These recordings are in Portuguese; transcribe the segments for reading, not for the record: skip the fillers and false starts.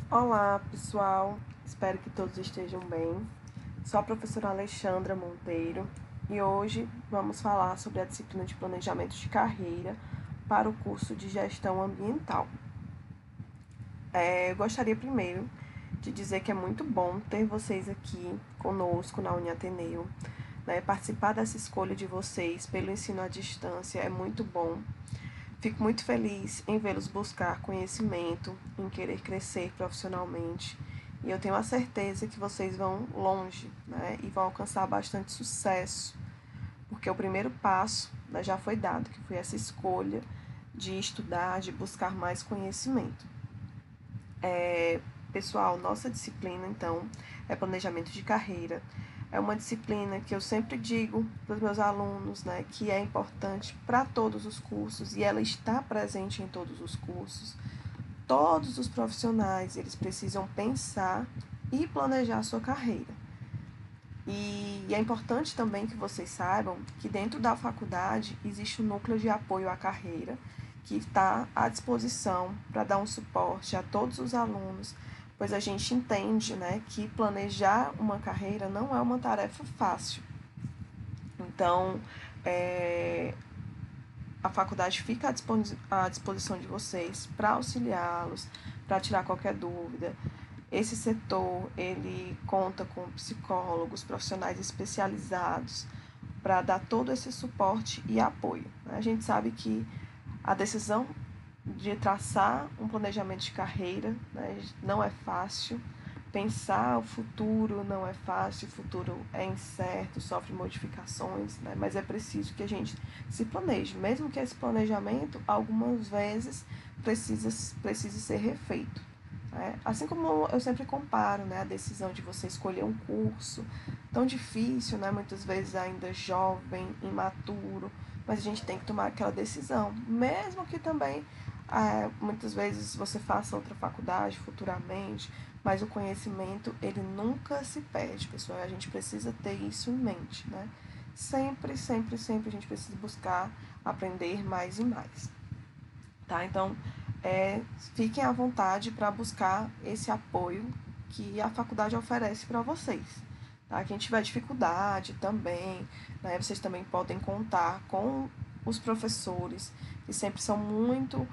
Olá, pessoal. Espero que todos estejam bem. Sou a professora Alexandra Monteiro e hoje vamos falar sobre a disciplina de planejamento de carreira para o curso de gestão ambiental. Eu gostaria primeiro de dizer que é muito bom ter vocês aqui conosco na Uniateneu. Participar dessa escolha de vocês pelo ensino à distância é muito bom. Fico muito feliz em vê-los buscar conhecimento, em querer crescer profissionalmente. E eu tenho a certeza que vocês vão longe, e vão alcançar bastante sucesso, porque o primeiro passo, já foi dado, que foi essa escolha de estudar, de buscar mais conhecimento. Pessoal, nossa disciplina, então, é planejamento de carreira. É uma disciplina que eu sempre digo para os meus alunos, que é importante para todos os cursos e ela está presente em todos os cursos. Todos os profissionais, eles precisam pensar e planejar a sua carreira. E é importante também que vocês saibam que dentro da faculdade existe um núcleo de apoio à carreira que está à disposição para dar um suporte a todos os alunos, pois a gente entende, que planejar uma carreira não é uma tarefa fácil. Então, a faculdade fica à disposição de vocês para auxiliá-los, para tirar qualquer dúvida. Esse setor, ele conta com psicólogos, profissionais especializados para dar todo esse suporte e apoio. A gente sabe que a decisão de traçar um planejamento de carreira, não é fácil. Pensar o futuro não é fácil, o futuro é incerto, sofre modificações, mas é preciso que a gente se planeje, mesmo que esse planejamento algumas vezes precise ser refeito. Assim como eu sempre comparo, a decisão de você escolher um curso tão difícil, muitas vezes ainda jovem, imaturo, mas a gente tem que tomar aquela decisão, mesmo que também muitas vezes você faça outra faculdade futuramente, mas o conhecimento ele nunca se perde, pessoal. A gente precisa ter isso em mente, Sempre, sempre, sempre a gente precisa buscar aprender mais e mais, tá? Então, fiquem à vontade para buscar esse apoio que a faculdade oferece para vocês. Tá? Quem tiver dificuldade também, vocês também podem contar com os professores, que sempre são muito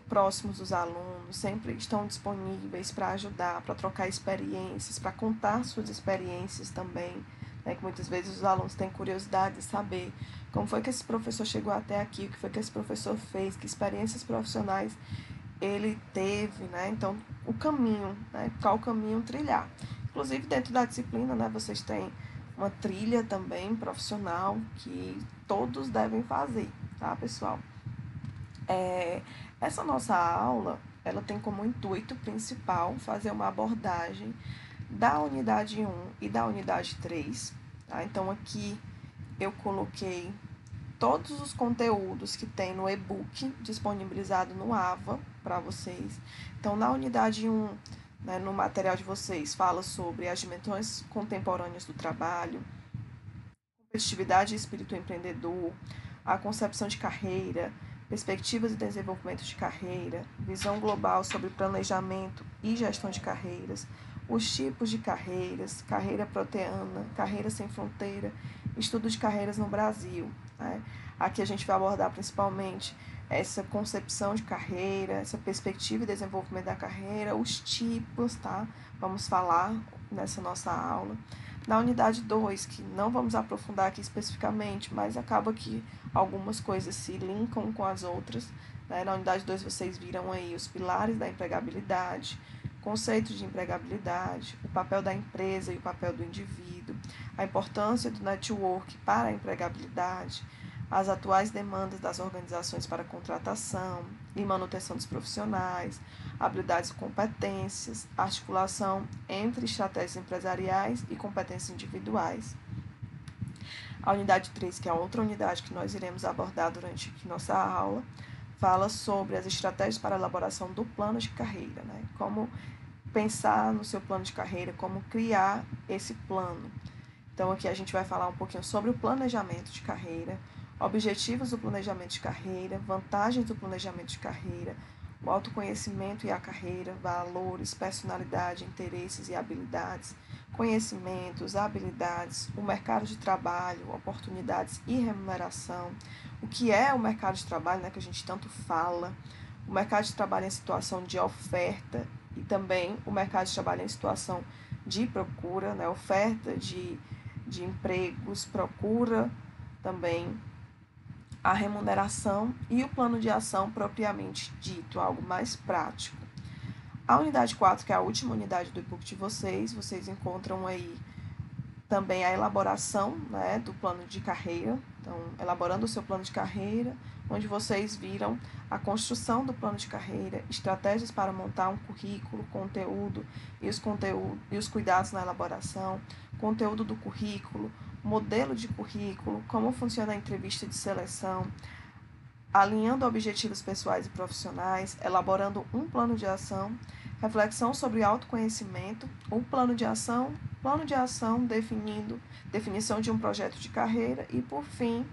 próximos dos alunos, sempre estão disponíveis para ajudar, para trocar experiências, para contar suas experiências também, que muitas vezes os alunos têm curiosidade de saber como foi que esse professor chegou até aqui, o que foi que esse professor fez, que experiências profissionais ele teve, Então, o caminho, qual caminho trilhar. Inclusive, dentro da disciplina, vocês têm uma trilha também profissional que todos devem fazer, tá, pessoal? Essa nossa aula, ela tem como intuito principal fazer uma abordagem da unidade 1 e da unidade 3. Tá? Então, aqui eu coloquei todos os conteúdos que tem no e-book disponibilizado no AVA para vocês. Então, na unidade 1, no material de vocês, fala sobre as dimensões contemporâneas do trabalho, competitividade e espírito empreendedor, a concepção de carreira, perspectivas e desenvolvimento de carreira, visão global sobre planejamento e gestão de carreiras, os tipos de carreiras, carreira proteana, carreira sem fronteira, estudo de carreiras no Brasil. Aqui a gente vai abordar principalmente essa concepção de carreira, essa perspectiva e desenvolvimento da carreira, os tipos, tá? Vamos falar nessa nossa aula. Na unidade 2, que não vamos aprofundar aqui especificamente, mas acaba que algumas coisas se linkam com as outras. Na unidade 2 vocês viram aí os pilares da empregabilidade, conceitos de empregabilidade, o papel da empresa e o papel do indivíduo, a importância do network para a empregabilidade, as atuais demandas das organizações para contratação e manutenção dos profissionais, habilidades e competências, articulação entre estratégias empresariais e competências individuais. A unidade 3, que é a outra unidade que nós iremos abordar durante nossa aula, fala sobre as estratégias para a elaboração do plano de carreira, Como pensar no seu plano de carreira, como criar esse plano. Então, aqui a gente vai falar um pouquinho sobre o planejamento de carreira, objetivos do planejamento de carreira, vantagens do planejamento de carreira, o autoconhecimento e a carreira, valores, personalidade, interesses e habilidades, conhecimentos, habilidades, o mercado de trabalho, oportunidades e remuneração, o que é o mercado de trabalho, né, que a gente tanto fala, o mercado de trabalho em situação de oferta e também o mercado de trabalho em situação de procura, né, oferta de empregos, procura também a remuneração e o plano de ação propriamente dito, algo mais prático. A unidade 4, que é a última unidade do e-book de vocês encontram aí também a elaboração, né, do plano de carreira. Então, elaborando o seu plano de carreira, onde vocês viram a construção do plano de carreira, estratégias para montar um currículo, conteúdo e os cuidados na elaboração, conteúdo do currículo, modelo de currículo, como funciona a entrevista de seleção, alinhando objetivos pessoais e profissionais, elaborando um plano de ação, reflexão sobre autoconhecimento, um plano de ação, definição de um projeto de carreira e, por fim,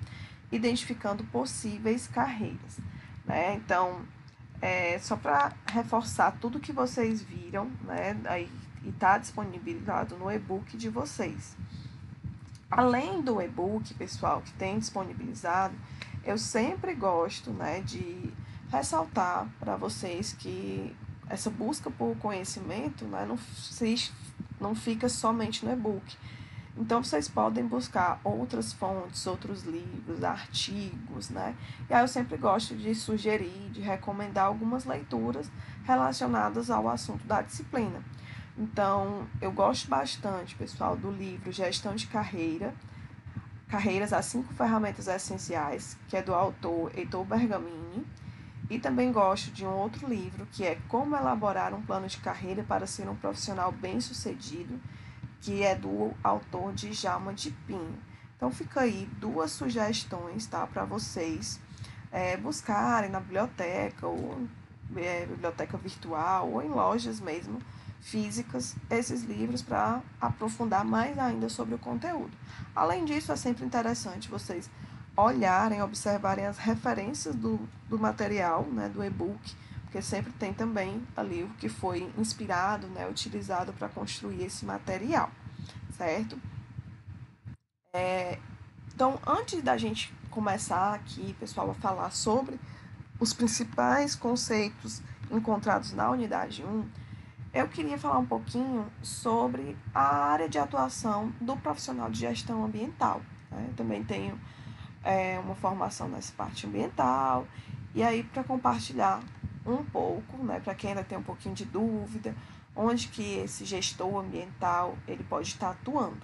identificando possíveis carreiras. Né? Então, só para reforçar tudo que vocês viram, né, aí, e está disponibilizado no e-book de vocês. Além do e-book, pessoal, que tem disponibilizado, eu sempre gosto, né, de ressaltar para vocês que essa busca por conhecimento, né, não fica somente no e-book. Então, vocês podem buscar outras fontes, outros livros, artigos, né? E aí eu sempre gosto de sugerir, de recomendar algumas leituras relacionadas ao assunto da disciplina. Então, eu gosto bastante, pessoal, do livro Gestão de Carreiras, as 5 ferramentas essenciais, que é do autor Heitor Bergamini. E também gosto de um outro livro, que é Como Elaborar um Plano de Carreira para Ser um Profissional Bem-Sucedido, que é do autor Djalma de Pinho. Então, fica aí 2 sugestões, tá, para vocês buscarem na biblioteca, ou biblioteca virtual, ou em lojas mesmo, físicas, esses livros para aprofundar mais ainda sobre o conteúdo. Além disso, é sempre interessante vocês olharem, observarem as referências do material, né, do e-book, porque sempre tem também ali o que foi inspirado, né, utilizado para construir esse material, certo? Então, antes da gente começar aqui, pessoal, a falar sobre os principais conceitos encontrados na unidade 1, eu queria falar um pouquinho sobre a área de atuação do profissional de gestão ambiental. Né? Eu também tenho uma formação nessa parte ambiental, e aí para compartilhar um pouco, né, para quem ainda tem um pouquinho de dúvida, onde que esse gestor ambiental ele pode estar atuando.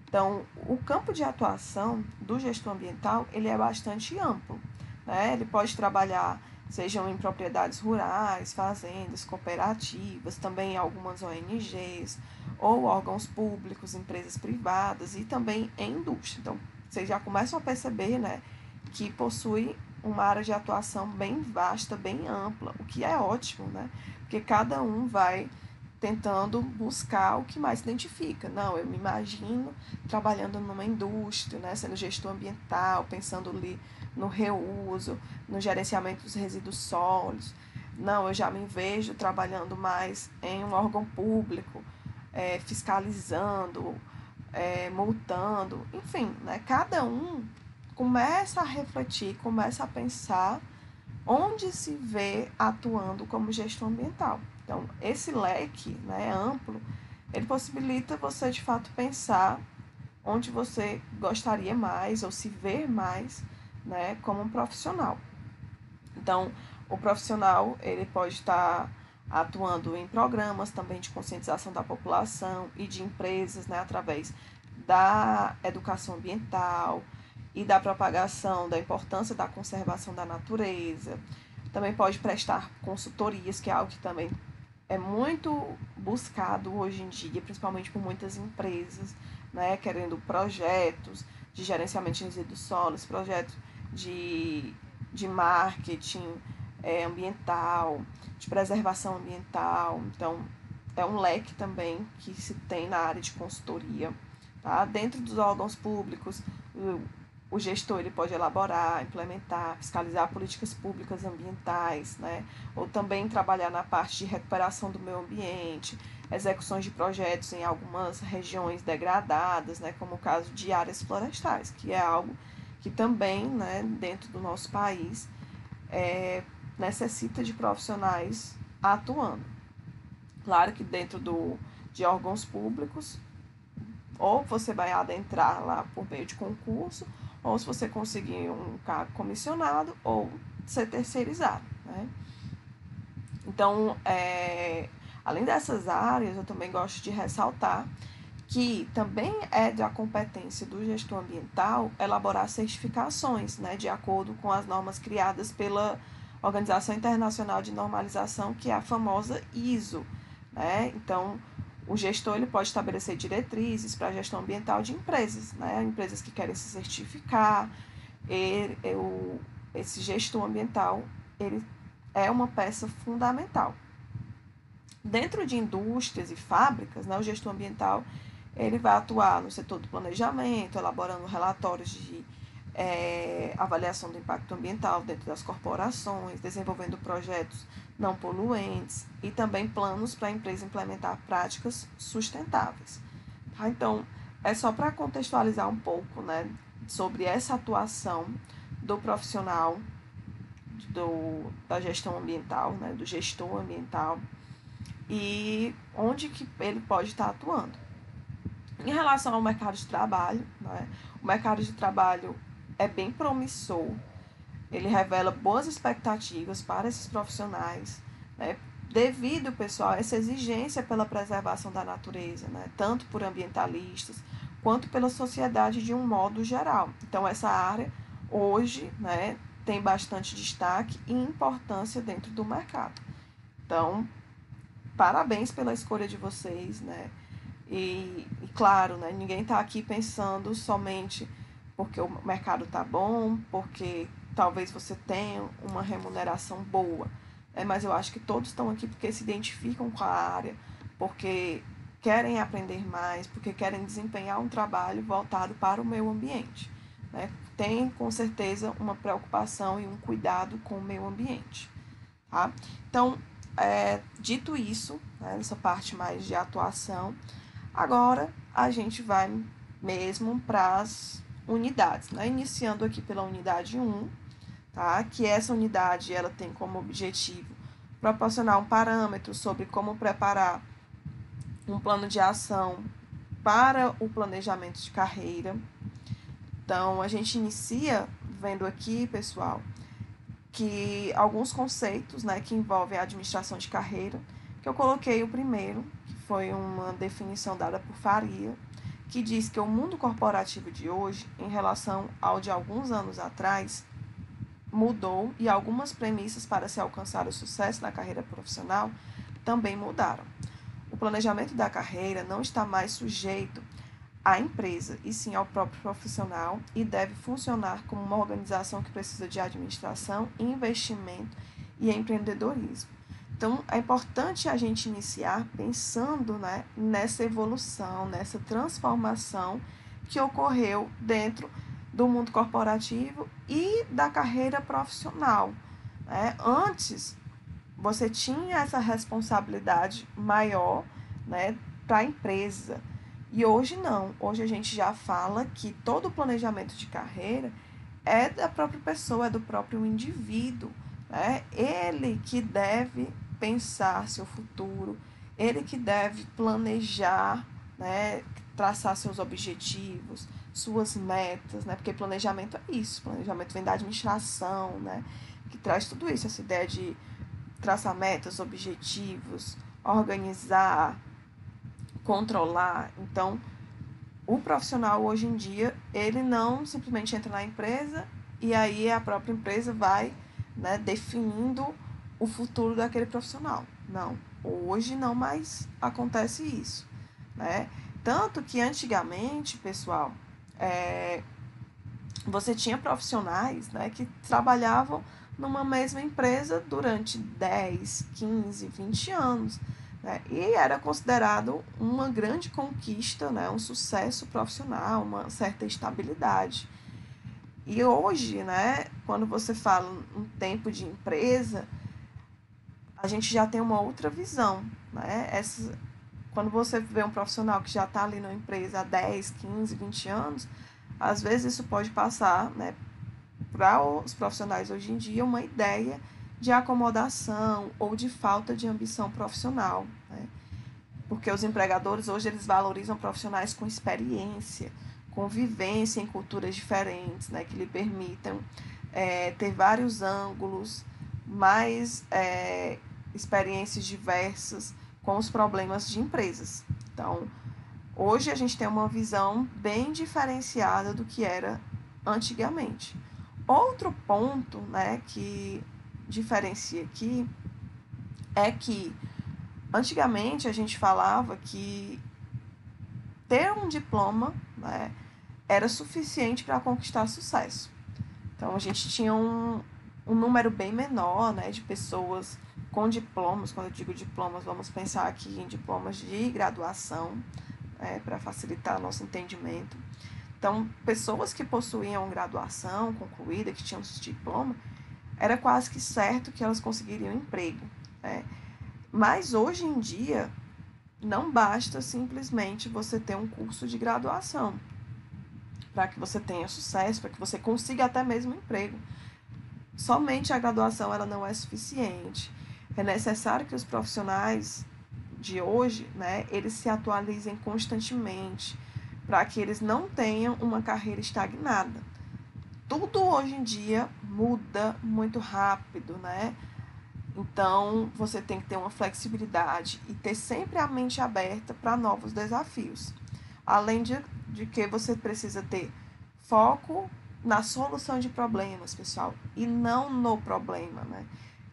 Então, o campo de atuação do gestor ambiental ele é bastante amplo. Né? Ele pode trabalhar, sejam em propriedades rurais, fazendas, cooperativas, também em algumas ONGs, ou órgãos públicos, empresas privadas e também em indústria. Então, vocês já começam a perceber, né, que possui uma área de atuação bem vasta, bem ampla, o que é ótimo, né? Porque cada um vai tentando buscar o que mais se identifica. Não, eu me imagino trabalhando numa indústria, né, sendo gestor ambiental, pensando ali no reuso, no gerenciamento dos resíduos sólidos. Não, eu já me vejo trabalhando mais em um órgão público, fiscalizando, multando, enfim, né, cada um começa a refletir, começa a pensar onde se vê atuando como gestor ambiental. Então, esse leque, né, amplo, ele possibilita você, de fato, pensar onde você gostaria mais ou se ver mais, né, como um profissional. Então, o profissional ele pode estar atuando em programas também de conscientização da população e de empresas, né, através da educação ambiental e da propagação da importância da conservação da natureza. Também pode prestar consultorias, que é algo que também é muito buscado hoje em dia, principalmente por muitas empresas, né, querendo projetos de gerenciamento de resíduos sólidos, projetos de marketing ambiental, de preservação ambiental. Então, é um leque também que se tem na área de consultoria. Tá? Dentro dos órgãos públicos, o gestor ele pode elaborar, implementar, fiscalizar políticas públicas ambientais, né? Ou também trabalhar na parte de recuperação do meio ambiente, execuções de projetos em algumas regiões degradadas, né? Como o caso de áreas florestais, que é algo que também, né, dentro do nosso país, necessita de profissionais atuando. Claro que dentro de órgãos públicos, ou você vai adentrar lá por meio de concurso, ou se você conseguir um cargo comissionado, ou ser terceirizado, né? Então, além dessas áreas, eu também gosto de ressaltar que também é da competência do gestor ambiental elaborar certificações, né, de acordo com as normas criadas pela Organização Internacional de Normalização, que é a famosa ISO, né? Então, o gestor ele pode estabelecer diretrizes para a gestão ambiental de empresas, né? Empresas que querem se certificar. Esse gestor ambiental ele é uma peça fundamental. Dentro de indústrias e fábricas, né, o gestor ambiental ele vai atuar no setor do planejamento, elaborando relatórios de avaliação do impacto ambiental dentro das corporações, desenvolvendo projetos não poluentes e também planos para a empresa implementar práticas sustentáveis. Tá? Então, é só para contextualizar um pouco, né, sobre essa atuação do profissional da gestão ambiental, né, do gestor ambiental, e onde que ele pode estar atuando. Em relação ao mercado de trabalho, né, o mercado de trabalho é bem promissor, ele revela boas expectativas para esses profissionais, né, devido, pessoal, a essa exigência pela preservação da natureza, né, tanto por ambientalistas quanto pela sociedade de um modo geral. Então, essa área hoje, né, tem bastante destaque e importância dentro do mercado. Então, parabéns pela escolha de vocês, né? E claro, né, ninguém está aqui pensando somente porque o mercado está bom, porque talvez você tenha uma remuneração boa. Mas eu acho que todos estão aqui porque se identificam com a área, porque querem aprender mais, porque querem desempenhar um trabalho voltado para o meio ambiente. Né? Tem, com certeza, uma preocupação e um cuidado com o meio ambiente. Tá? Então, dito isso, né, essa parte mais de atuação, agora a gente vai mesmo para as unidades, né? Iniciando aqui pela unidade 1, tá? Que essa unidade ela tem como objetivo proporcionar um parâmetro sobre como preparar um plano de ação para o planejamento de carreira. Então, a gente inicia vendo aqui, pessoal, que alguns conceitos, né, que envolvem a administração de carreira, que eu coloquei o primeiro, que foi uma definição dada por Faria, que diz que o mundo corporativo de hoje, em relação ao de alguns anos atrás, mudou e algumas premissas para se alcançar o sucesso na carreira profissional também mudaram. O planejamento da carreira não está mais sujeito à empresa, e sim ao próprio profissional, e deve funcionar como uma organização que precisa de administração, investimento e empreendedorismo. Então, é importante a gente iniciar pensando, né, nessa evolução, nessa transformação que ocorreu dentro do mundo corporativo e da carreira profissional. Né? Antes, você tinha essa responsabilidade maior, né, para a empresa. E hoje não. Hoje a gente já fala que todo o planejamento de carreira é da própria pessoa, é do próprio indivíduo. Né? Ele que deve pensar seu futuro, ele que deve planejar, né, traçar seus objetivos, suas metas, né? Porque planejamento é isso. Planejamento vem da administração, né? Que traz tudo isso, essa ideia de traçar metas, objetivos, organizar, controlar. Então, o profissional hoje em dia, ele não simplesmente entra na empresa e aí a própria empresa vai, né, definindo o futuro daquele profissional. Não, hoje não mais acontece isso, né? Tanto que antigamente, pessoal, você tinha profissionais, né, que trabalhavam numa mesma empresa durante 10, 15, 20 anos. Né? E era considerado uma grande conquista, né? Um sucesso profissional, uma certa estabilidade. E hoje, né, quando você fala em tempo de empresa, a gente já tem uma outra visão, né? Quando você vê um profissional que já está ali na empresa há 10, 15, 20 anos, às vezes isso pode passar, né, para os profissionais hoje em dia uma ideia de acomodação ou de falta de ambição profissional, né? Porque os empregadores hoje eles valorizam profissionais com experiência, com vivência em culturas diferentes, né, que lhe permitam ter vários ângulos, mais experiências diversas com os problemas de empresas. Então, hoje a gente tem uma visão bem diferenciada do que era antigamente. Outro ponto, né, que diferencia aqui é que antigamente a gente falava que ter um diploma, né, era suficiente para conquistar sucesso. Então a gente tinha um número bem menor, né, de pessoas com diplomas. Quando eu digo diplomas, vamos pensar aqui em diplomas de graduação, para facilitar nosso entendimento. Então, pessoas que possuíam graduação concluída, que tinham esse diploma, era quase que certo que elas conseguiriam emprego, né? Mas hoje em dia, não basta simplesmente você ter um curso de graduação para que você tenha sucesso, para que você consiga até mesmo um emprego. Somente a graduação ela não é suficiente. É necessário que os profissionais de hoje, né, eles se atualizem constantemente, para que eles não tenham uma carreira estagnada. Tudo hoje em dia muda muito rápido, né? Então, você tem que ter uma flexibilidade e ter sempre a mente aberta para novos desafios. Além de que você precisa ter foco na solução de problemas, pessoal, e não no problema, né?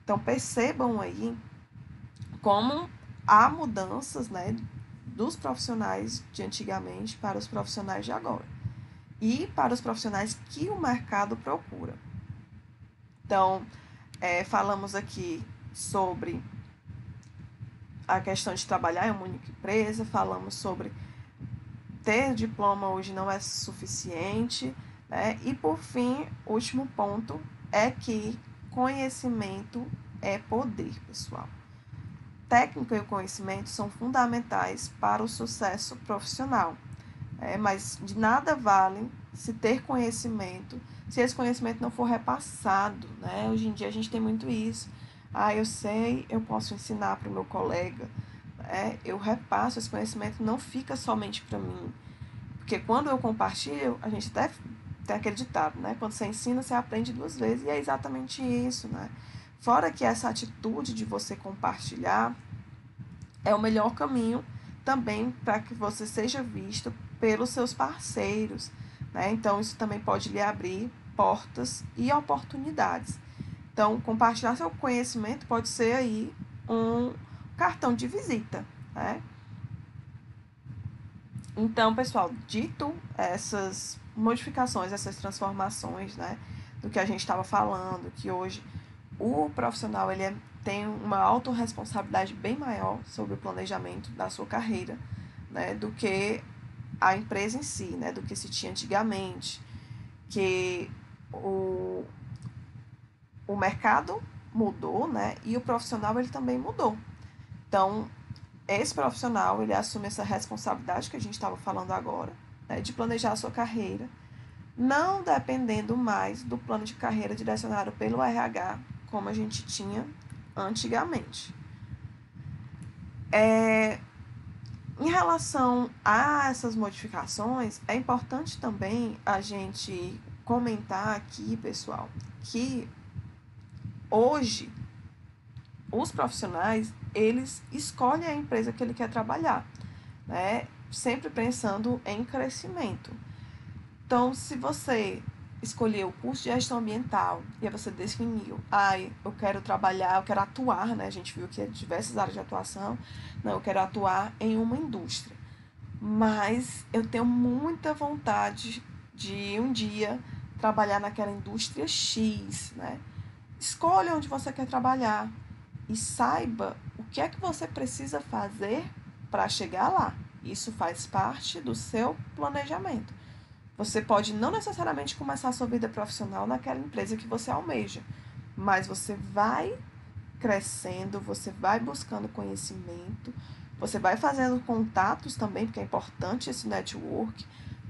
Então, percebam aí como há mudanças, né, dos profissionais de antigamente para os profissionais de agora e para os profissionais que o mercado procura. Então, falamos aqui sobre a questão de trabalhar em uma única empresa, falamos sobre ter diploma hoje não é suficiente, né? E por fim, o último ponto é que conhecimento é poder, pessoal. Técnica e conhecimento são fundamentais para o sucesso profissional, mas de nada vale se ter conhecimento, se esse conhecimento não for repassado, né? Hoje em dia a gente tem muito isso. Ah, eu sei, eu posso ensinar para o meu colega, eu repasso esse conhecimento, não fica somente para mim. Porque quando eu compartilho, a gente até tem aquele ditado, né? Quando você ensina, você aprende duas vezes, e é exatamente isso, né? Fora que essa atitude de você compartilhar é o melhor caminho também para que você seja visto pelos seus parceiros, né? Então, isso também pode lhe abrir portas e oportunidades. Então, compartilhar seu conhecimento pode ser aí um cartão de visita, né? Então, pessoal, dito essas modificações, essas transformações, né, do que a gente estava falando, que hoje o profissional tem uma autorresponsabilidade bem maior sobre o planejamento da sua carreira, né, do que a empresa em si, né, do que se tinha antigamente, que o mercado mudou, né, e o profissional ele também mudou. Então, esse profissional ele assume essa responsabilidade que a gente estava falando agora, né, de planejar a sua carreira, não dependendo mais do plano de carreira direcionado pelo RH, como a gente tinha antigamente. Em relação a essas modificações, é importante também a gente comentar aqui, pessoal, que hoje os profissionais, eles escolhem a empresa que ele quer trabalhar, né? Sempre pensando em crescimento. Então, se você escolheu o curso de gestão ambiental e aí você definiu, eu quero trabalhar, eu quero atuar, né? A gente viu que há diversas áreas de atuação. Não, eu quero atuar em uma indústria. Mas eu tenho muita vontade de um dia trabalhar naquela indústria X, né? Escolha onde você quer trabalhar e saiba o que é que você precisa fazer para chegar lá. Isso faz parte do seu planejamento. Você pode não necessariamente começar a sua vida profissional naquela empresa que você almeja, mas você vai crescendo, você vai buscando conhecimento, você vai fazendo contatos também, porque é importante esse network,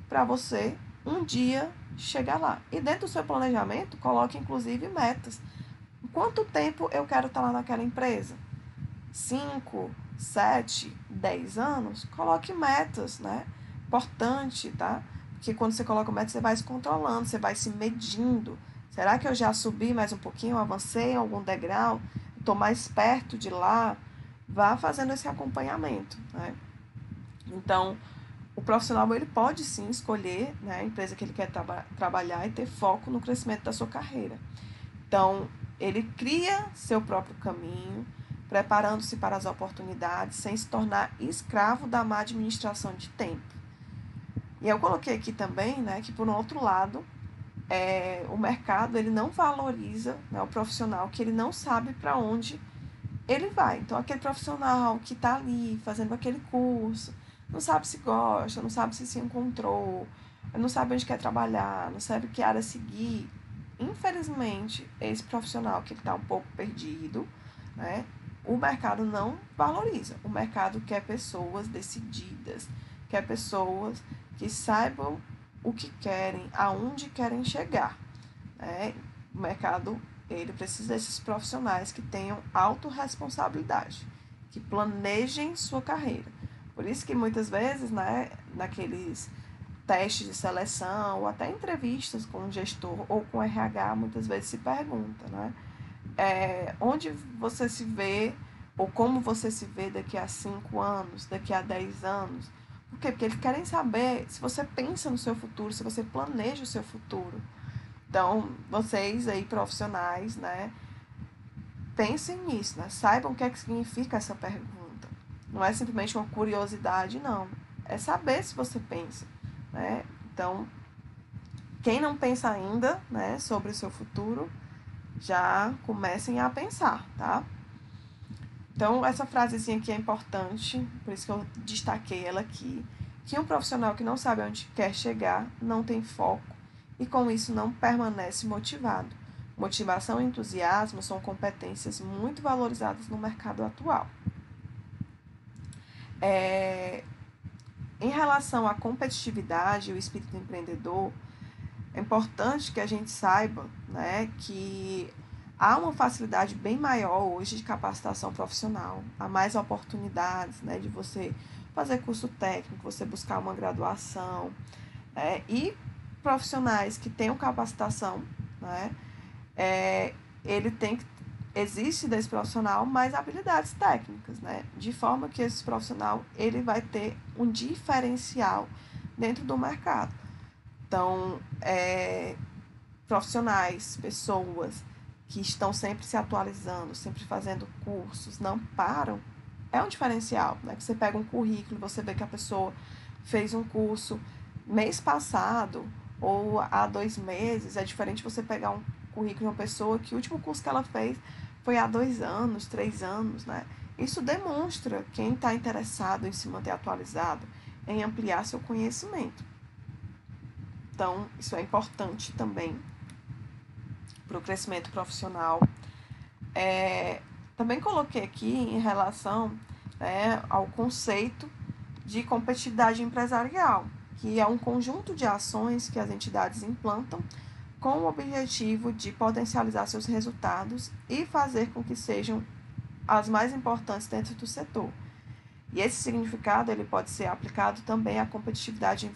para você um dia chegar lá. E dentro do seu planejamento, coloque inclusive metas. Quanto tempo eu quero estar lá naquela empresa? 5, 7, 10 anos? Coloque metas, né? Importante, tá? Porque quando você coloca metas, você vai se controlando, você vai se medindo. Será que eu já subi mais um pouquinho, avancei em algum degrau? Estou mais perto de lá? Vá fazendo esse acompanhamento, né? Então, o profissional ele pode sim escolher, né, a empresa que ele quer trabalhar e ter foco no crescimento da sua carreira. Então, ele cria seu próprio caminho, preparando-se para as oportunidades, sem se tornar escravo da má administração de tempo. E eu coloquei aqui também, né, que por um outro lado, o mercado ele não valoriza, né, o profissional que ele não sabe para onde ele vai. Então, aquele profissional que está ali fazendo aquele curso, não sabe se gosta, não sabe se encontrou, não sabe onde quer trabalhar, não sabe que área seguir. Infelizmente, esse profissional que ele está um pouco perdido, né, o mercado não valoriza. O mercado quer pessoas decididas, quer pessoas que saibam o que querem, aonde querem chegar, né? O mercado ele precisa desses profissionais que tenham autorresponsabilidade, que planejem sua carreira. Por isso que muitas vezes, né, naqueles testes de seleção ou até entrevistas com o gestor ou com o RH, muitas vezes se pergunta, né, onde você se vê ou como você se vê daqui a 5 anos, daqui a 10 anos. Por quê? Porque eles querem saber se você pensa no seu futuro, se você planeja o seu futuro. Então, vocês aí, profissionais, né, pensem nisso, né? Saibam o que é que significa essa pergunta. Não é simplesmente uma curiosidade, não. É saber se você pensa, né? Então, quem não pensa ainda, né, sobre o seu futuro, já comecem a pensar, tá? Então, essa frasezinha aqui é importante, por isso que eu destaquei ela aqui, que um profissional que não sabe onde quer chegar não tem foco e com isso não permanece motivado. Motivação e entusiasmo são competências muito valorizadas no mercado atual. Em relação à competitividade e o espírito empreendedor, é importante que a gente saiba, né, que há uma facilidade bem maior hoje de capacitação profissional, há mais oportunidades, né, de você fazer curso técnico, você buscar uma graduação, e profissionais que tenham capacitação, né, ele tem que existe desse profissional mais habilidades técnicas, né, de forma que esse profissional ele vai ter um diferencial dentro do mercado. Então, profissionais, pessoas que estão sempre se atualizando, sempre fazendo cursos, não param, é um diferencial, né? Que você pega um currículo, você vê que a pessoa fez um curso mês passado ou há 2 meses, é diferente você pegar um currículo de uma pessoa que o último curso que ela fez foi há 2 anos, 3 anos, né? Isso demonstra quem está interessado em se manter atualizado, em ampliar seu conhecimento. Então, isso é importante também para o crescimento profissional. Também coloquei aqui em relação, né, ao conceito de competitividade empresarial, que é um conjunto de ações que as entidades implantam com o objetivo de potencializar seus resultados e fazer com que sejam as mais importantes dentro do setor. E esse significado ele pode ser aplicado também à competitividade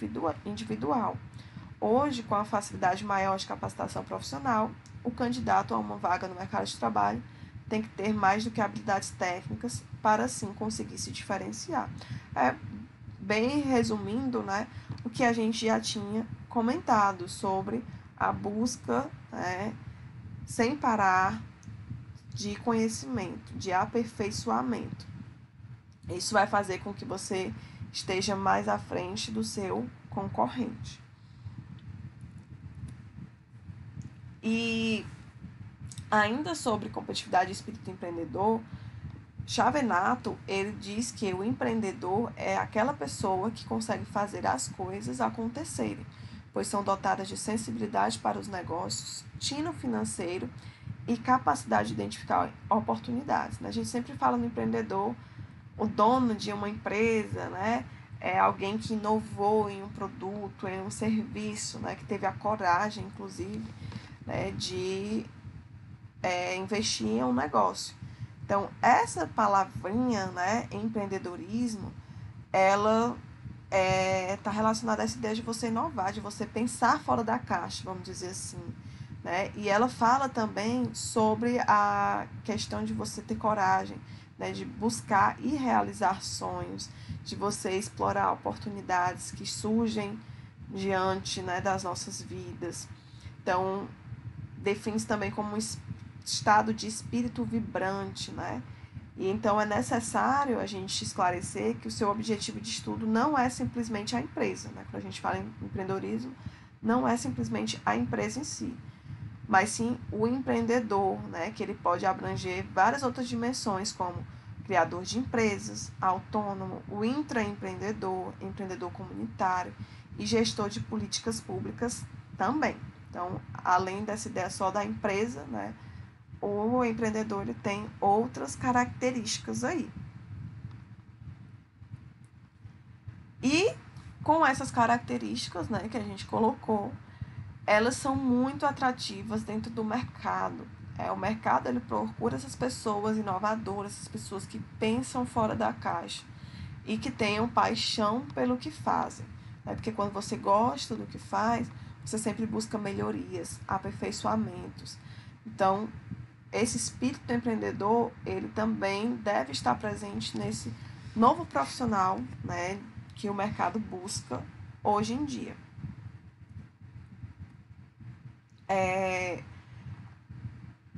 individual. Hoje, com a facilidade maior de capacitação profissional, o candidato a uma vaga no mercado de trabalho tem que ter mais do que habilidades técnicas para, assim, conseguir se diferenciar. Bem resumindo, né, o que a gente já tinha comentado sobre a busca, né, sem parar de conhecimento, de aperfeiçoamento. Isso vai fazer com que você esteja mais à frente do seu concorrente. E ainda sobre competitividade e espírito empreendedor, Chavenato, ele diz que o empreendedor é aquela pessoa que consegue fazer as coisas acontecerem, pois são dotadas de sensibilidade para os negócios, tino financeiro e capacidade de identificar oportunidades. A gente sempre fala no empreendedor, o dono de uma empresa, né? É alguém que inovou em um produto, em um serviço, né? Que teve a coragem, inclusive, né? De investir em um negócio. Então, essa palavrinha, né? Empreendedorismo, ela está relacionada a essa ideia de você inovar, de você pensar fora da caixa, vamos dizer assim. Né? E ela fala também sobre a questão de você ter coragem, né? De buscar e realizar sonhos, de você explorar oportunidades que surgem diante, né, das nossas vidas. Então, define-se também como um estado de espírito vibrante, né? E então é necessário a gente esclarecer que o seu objetivo de estudo não é simplesmente a empresa, né? Quando a gente fala em empreendedorismo, não é simplesmente a empresa em si, mas sim o empreendedor, né? Que ele pode abranger várias outras dimensões, como criador de empresas, autônomo, o intraempreendedor, empreendedor comunitário e gestor de políticas públicas também. Então, além dessa ideia só da empresa, né? O empreendedor ele tem outras características aí. E com essas características, né, que a gente colocou, elas são muito atrativas dentro do mercado. O mercado ele procura essas pessoas inovadoras, essas pessoas que pensam fora da caixa e que tenham paixão pelo que fazem. Né? Porque quando você gosta do que faz, você sempre busca melhorias, aperfeiçoamentos. Então, esse espírito empreendedor, ele também deve estar presente nesse novo profissional, né, que o mercado busca hoje em dia.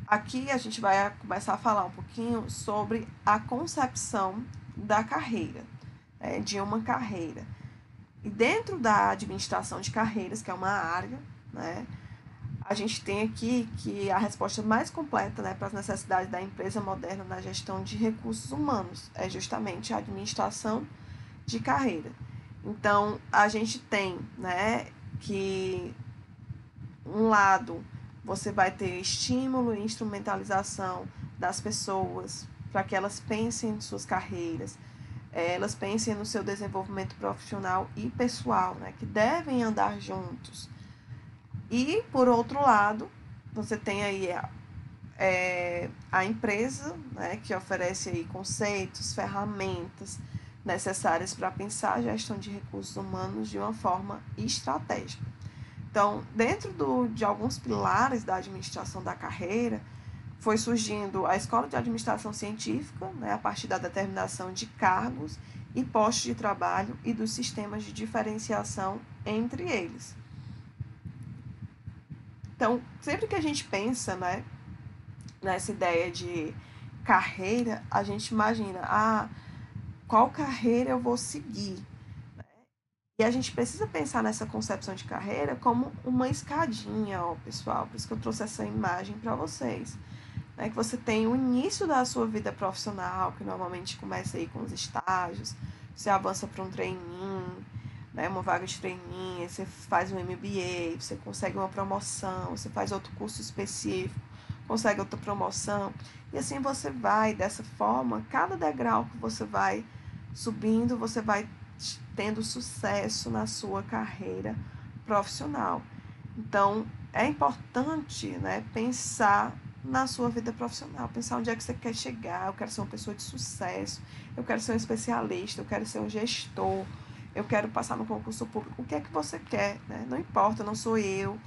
Aqui a gente vai começar a falar um pouquinho sobre a concepção da carreira, de uma carreira. E dentro da administração de carreiras, que é uma área, né, a gente tem aqui que a resposta mais completa, né, para as necessidades da empresa moderna na gestão de recursos humanos é justamente a administração de carreira. Então, a gente tem, né, que um lado você vai ter estímulo e instrumentalização das pessoas para que elas pensem em suas carreiras, elas pensem no seu desenvolvimento profissional e pessoal, né, que devem andar juntos. E, por outro lado, você tem aí a empresa, né, que oferece aí conceitos, ferramentas necessárias para pensar a gestão de recursos humanos de uma forma estratégica. Então, dentro de alguns pilares da administração da carreira, foi surgindo a Escola de Administração Científica, né, a partir da determinação de cargos e postos de trabalho e dos sistemas de diferenciação entre eles. Então, sempre que a gente pensa, né, nessa ideia de carreira, a gente imagina, qual carreira eu vou seguir? E a gente precisa pensar nessa concepção de carreira como uma escadinha, ó, pessoal. Por isso que eu trouxe essa imagem para vocês. Né? Que você tem o início da sua vida profissional, que normalmente começa aí com os estágios, você avança para um trainee, né? Uma vaga de trainee, você faz um MBA, você consegue uma promoção, você faz outro curso específico, consegue outra promoção. E assim você vai, dessa forma, cada degrau que você vai subindo, você vai tendo sucesso na sua carreira profissional. Então, é importante, né, pensar na sua vida profissional, pensar onde é que você quer chegar. Eu quero ser uma pessoa de sucesso, eu quero ser um especialista, eu quero ser um gestor, eu quero passar no concurso público. O que é que você quer? Né? Não importa, não sou eu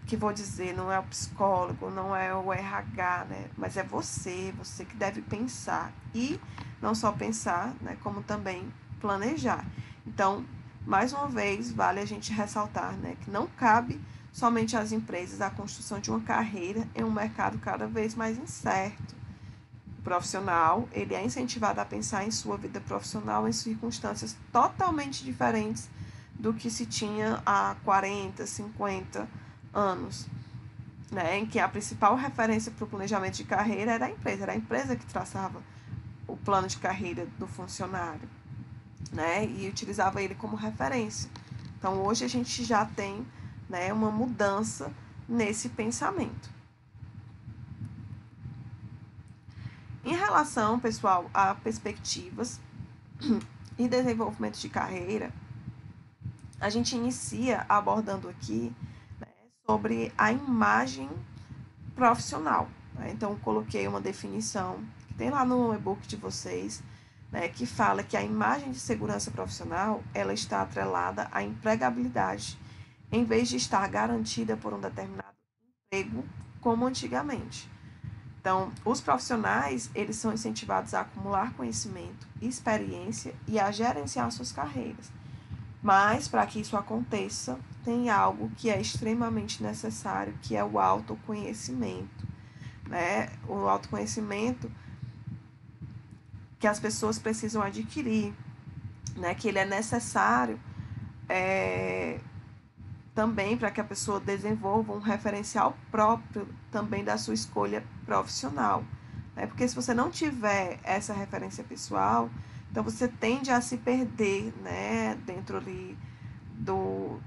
que vou dizer, não é o psicólogo, não é o RH, né? Mas é você que deve pensar. E não só pensar, né, como também planejar. Então, mais uma vez, vale a gente ressaltar, né, que não cabe somente às empresas a construção de uma carreira em um mercado cada vez mais incerto. O profissional, ele é incentivado a pensar em sua vida profissional em circunstâncias totalmente diferentes do que se tinha há 40, 50 anos, né, em que a principal referência para o planejamento de carreira era a empresa que traçava o plano de carreira do funcionário, né, e utilizava ele como referência. Então, hoje a gente já tem né, uma mudança nesse pensamento. Em relação, pessoal, a perspectivas e desenvolvimento de carreira, a gente inicia abordando aqui, né, sobre a imagem profissional. Né? Então, coloquei uma definição que tem lá no e-book de vocês, né, que fala que a imagem de segurança profissional ela está atrelada à empregabilidade, em vez de estar garantida por um determinado emprego, como antigamente. Então, os profissionais, eles são incentivados a acumular conhecimento, experiência e a gerenciar suas carreiras. Mas, para que isso aconteça, tem algo que é extremamente necessário, que é o autoconhecimento. Né? O autoconhecimento que as pessoas precisam adquirir, né? Que ele é necessário também para que a pessoa desenvolva um referencial próprio também da sua escolha profissional. Né? Porque se você não tiver essa referência pessoal, então você tende a se perder, né, dentro ali do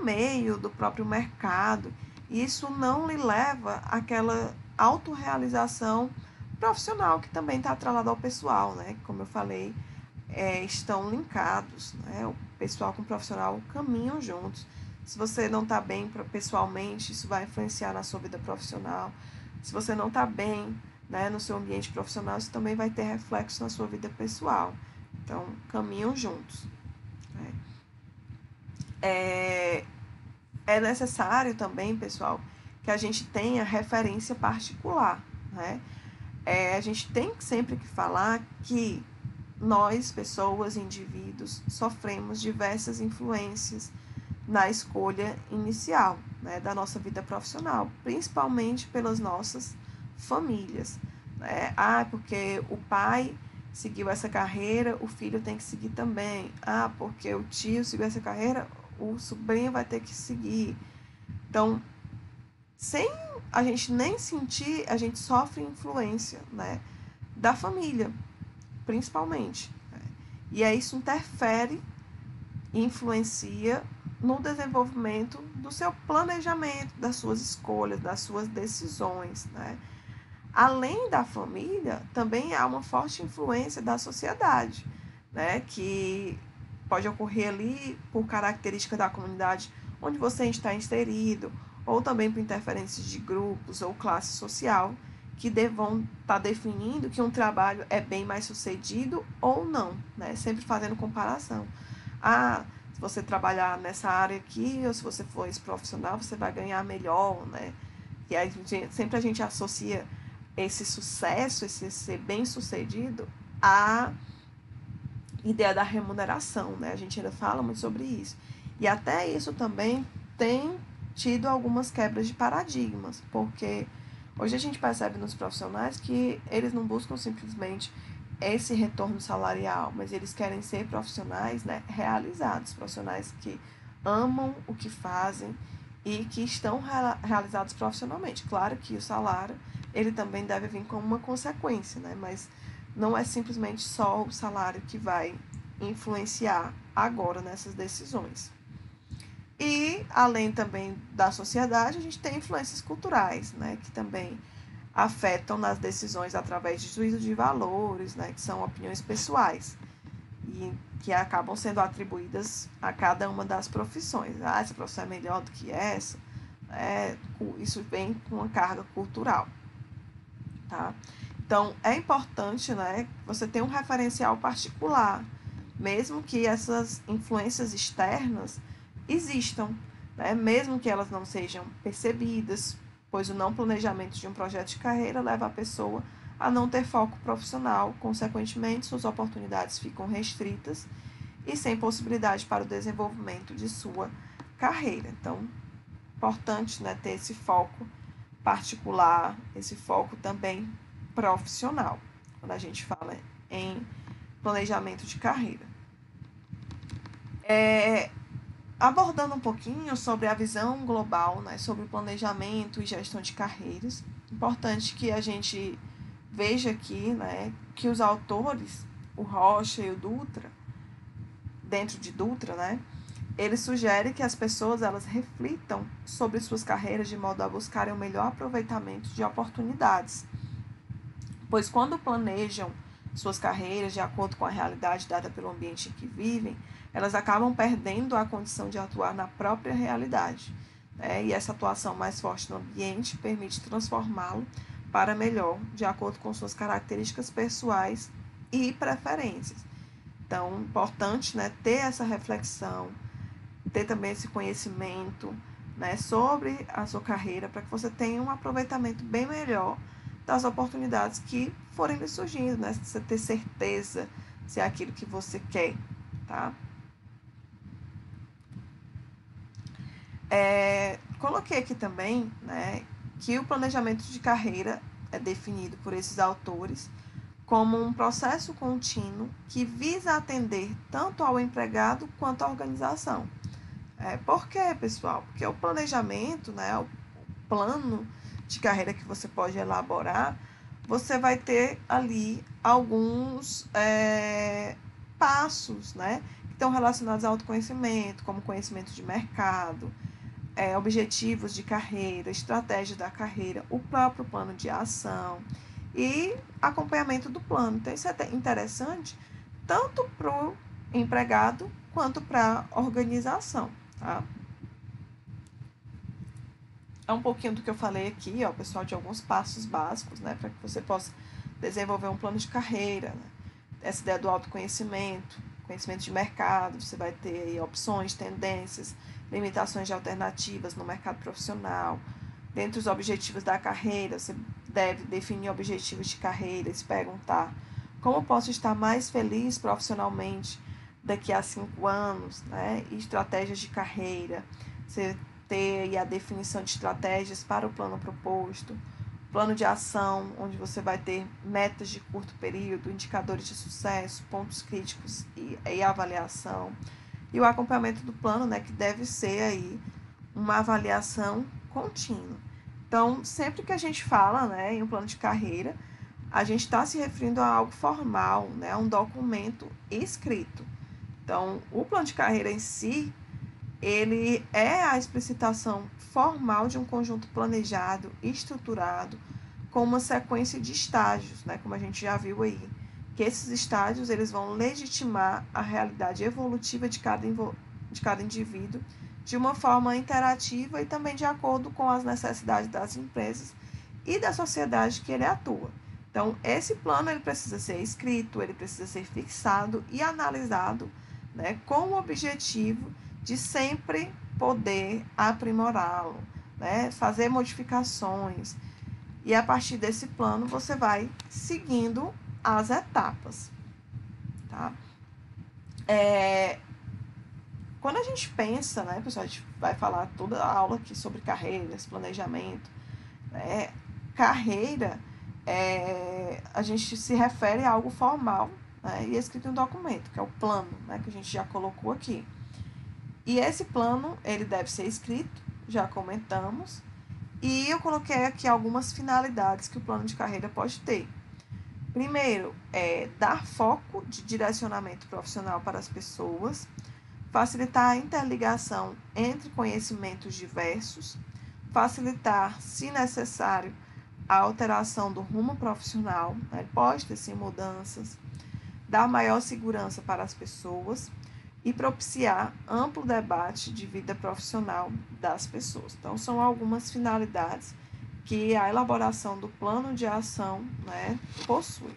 meio, do próprio mercado. E isso não lhe leva àquela autorrealização profissional que também está atrelada ao pessoal, né? Como eu falei, estão linkados, né? O pessoal com o profissional caminham juntos. Se você não está bem pessoalmente, isso vai influenciar na sua vida profissional. Se você não está bem, né, no seu ambiente profissional, isso também vai ter reflexo na sua vida pessoal. Então, caminham juntos. Né? É necessário também, pessoal, que a gente tenha referência particular. Né? A gente tem sempre que falar que nós, pessoas, indivíduos, sofremos diversas influências na escolha inicial, né, da nossa vida profissional, principalmente pelas nossas famílias. Né? Porque o pai seguiu essa carreira, o filho tem que seguir também. Porque o tio seguiu essa carreira, o sobrinho vai ter que seguir. Então, sem a gente nem sentir, a gente sofre influência, né, da família, principalmente. Né? E aí isso interfere e influencia no desenvolvimento do seu planejamento, das suas escolhas, das suas decisões. Né? Além da família, também há uma forte influência da sociedade, né? Que pode ocorrer ali por característica da comunidade onde você está inserido, ou também por interferências de grupos ou classe social, que vão estar definindo que um trabalho é bem mais sucedido ou não, né? Sempre fazendo comparação. Se você trabalhar nessa área aqui, ou se você for esse profissional, você vai ganhar melhor, né? E aí, sempre a gente associa esse sucesso, esse ser bem-sucedido, à ideia da remuneração, né? A gente ainda fala muito sobre isso. E até isso também tem tido algumas quebras de paradigmas, porque hoje a gente percebe nos profissionais que eles não buscam simplesmente esse retorno salarial, mas eles querem ser profissionais, né, realizados, profissionais que amam o que fazem e que estão realizados profissionalmente. Claro que o salário, ele também deve vir como uma consequência, né, mas não é simplesmente só o salário que vai influenciar agora nessas decisões. E, além também da sociedade, a gente tem influências culturais, né, que também afetam nas decisões através de juízo de valores, né, que são opiniões pessoais e que acabam sendo atribuídas a cada uma das profissões. Essa profissão é melhor do que essa. Isso vem com uma carga cultural. Tá? Então, é importante, né, você ter um referencial particular, mesmo que essas influências externas existam, né, mesmo que elas não sejam percebidas, pois o não planejamento de um projeto de carreira leva a pessoa a não ter foco profissional, consequentemente, suas oportunidades ficam restritas e sem possibilidade para o desenvolvimento de sua carreira. Então, importante, né, ter esse foco particular, esse foco também profissional, quando a gente fala em planejamento de carreira. Abordando um pouquinho sobre a visão global, né, sobre o planejamento e gestão de carreiras, importante que a gente veja aqui, né, que os autores, o Rocha e o Dutra, dentro de Dutra, né, Ele sugere que as pessoas elas reflitam sobre suas carreiras de modo a buscarem o melhor aproveitamento de oportunidades, pois quando planejam suas carreiras de acordo com a realidade dada pelo ambiente em que vivem, elas acabam perdendo a condição de atuar na própria realidade. E essa atuação mais forte no ambiente permite transformá-lo para melhor, de acordo com suas características pessoais e preferências. Então, importante, né, ter essa reflexão, ter também esse conhecimento, né, sobre a sua carreira, para que você tenha um aproveitamento bem melhor das oportunidades que forem lhe surgindo, né? Você ter certeza se é aquilo que você quer, tá? Coloquei aqui também, né, que o planejamento de carreira é definido por esses autores como um processo contínuo que visa atender tanto ao empregado quanto à organização. Por quê, pessoal? Porque o planejamento, né, o plano de carreira que você pode elaborar, você vai ter ali alguns passos, né, que estão relacionados ao autoconhecimento, como conhecimento de mercado, objetivos de carreira, estratégia da carreira, o próprio plano de ação e acompanhamento do plano. Então, isso é interessante tanto para o empregado quanto para a organização, tá? É um pouquinho do que eu falei aqui, ó, pessoal, de alguns passos básicos, né, para que você possa desenvolver um plano de carreira, né? Essa ideia do autoconhecimento, conhecimento de mercado, você vai ter aí opções, tendências, limitações de alternativas no mercado profissional. Dentre os objetivos da carreira, você deve definir objetivos de carreira e se perguntar como posso estar mais feliz profissionalmente daqui a 5 anos, né? E estratégias de carreira, você ter a definição de estratégias para o plano proposto, plano de ação, onde você vai ter metas de curto período, indicadores de sucesso, pontos críticos e avaliação. E o acompanhamento do plano, né, que deve ser aí uma avaliação contínua. Então, sempre que a gente fala, né, em um plano de carreira, a gente está se referindo a algo formal, né, a um documento escrito. Então, o plano de carreira em si, ele é a explicitação formal de um conjunto planejado, estruturado, com uma sequência de estágios, né, como a gente já viu aí, que esses estágios eles vão legitimar a realidade evolutiva de cada indivíduo de uma forma interativa e também de acordo com as necessidades das empresas e da sociedade que ele atua. Então, esse plano ele precisa ser escrito, ele precisa ser fixado e analisado, né, com o objetivo de sempre poder aprimorá-lo, né, fazer modificações. E a partir desse plano você vai seguindo as etapas, tá? Quando a gente pensa, né, pessoal, a gente vai falar toda a aula aqui sobre carreiras, planejamento, né? Carreira, a gente se refere a algo formal, né, e escrito em um documento, que é o plano, né, que a gente já colocou aqui. E esse plano, ele deve ser escrito, já comentamos, e eu coloquei aqui algumas finalidades que o plano de carreira pode ter. Primeiro, dar foco de direcionamento profissional para as pessoas, facilitar a interligação entre conhecimentos diversos, facilitar, se necessário, a alteração do rumo profissional, né? Pode ter sim mudanças, dar maior segurança para as pessoas e propiciar amplo debate de vida profissional das pessoas. Então, são algumas finalidades que a elaboração do plano de ação, né, possui.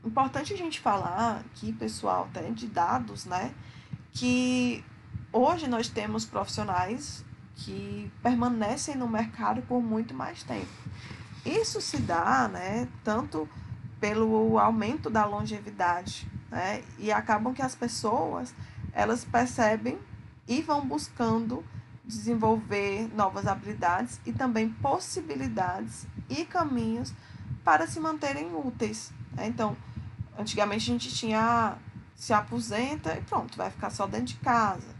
Importante a gente falar aqui, pessoal, até de dados, né, que hoje nós temos profissionais que permanecem no mercado por muito mais tempo. Isso se dá, né, tanto pelo aumento da longevidade, né, e acabam que as pessoas, elas percebem e vão buscando desenvolver novas habilidades e também possibilidades e caminhos para se manterem úteis, né? Então, antigamente a gente tinha, se aposenta e pronto, vai ficar só dentro de casa,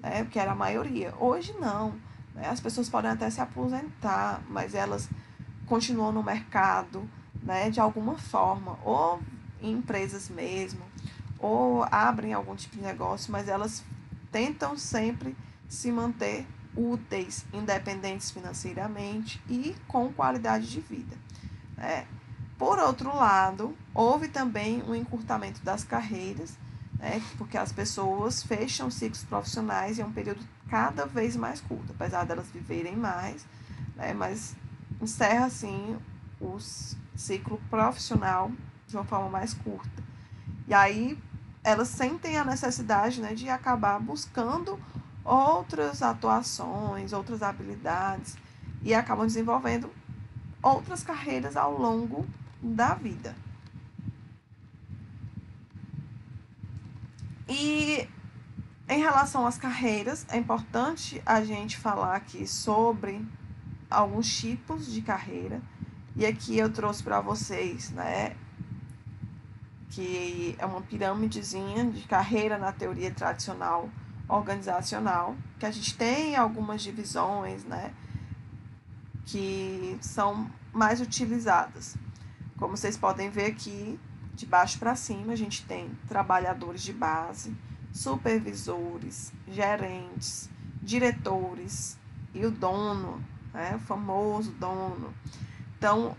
né? Porque era a maioria. Hoje não, né? As pessoas podem até se aposentar, mas elas continuam no mercado, né? De alguma forma, ou em empresas mesmo, ou abrem algum tipo de negócio, mas elas tentam sempre se manter úteis, independentes financeiramente e com qualidade de vida. Né? Por outro lado, houve também um encurtamento das carreiras, né, porque as pessoas fecham ciclos profissionais em um período cada vez mais curto, apesar delas viverem mais, né, mas encerra assim o ciclo profissional de uma forma mais curta. E aí elas sentem a necessidade, né, de acabar buscando outras atuações, outras habilidades e acabam desenvolvendo outras carreiras ao longo da vida. E em relação às carreiras, é importante a gente falar aqui sobre alguns tipos de carreira. E aqui eu trouxe para vocês, né, que é uma pirâmidezinha de carreira na teoria tradicional organizacional, que a gente tem algumas divisões, né, que são mais utilizadas. Como vocês podem ver aqui, de baixo para cima, a gente tem trabalhadores de base, supervisores, gerentes, diretores e o dono, né, o famoso dono. Então,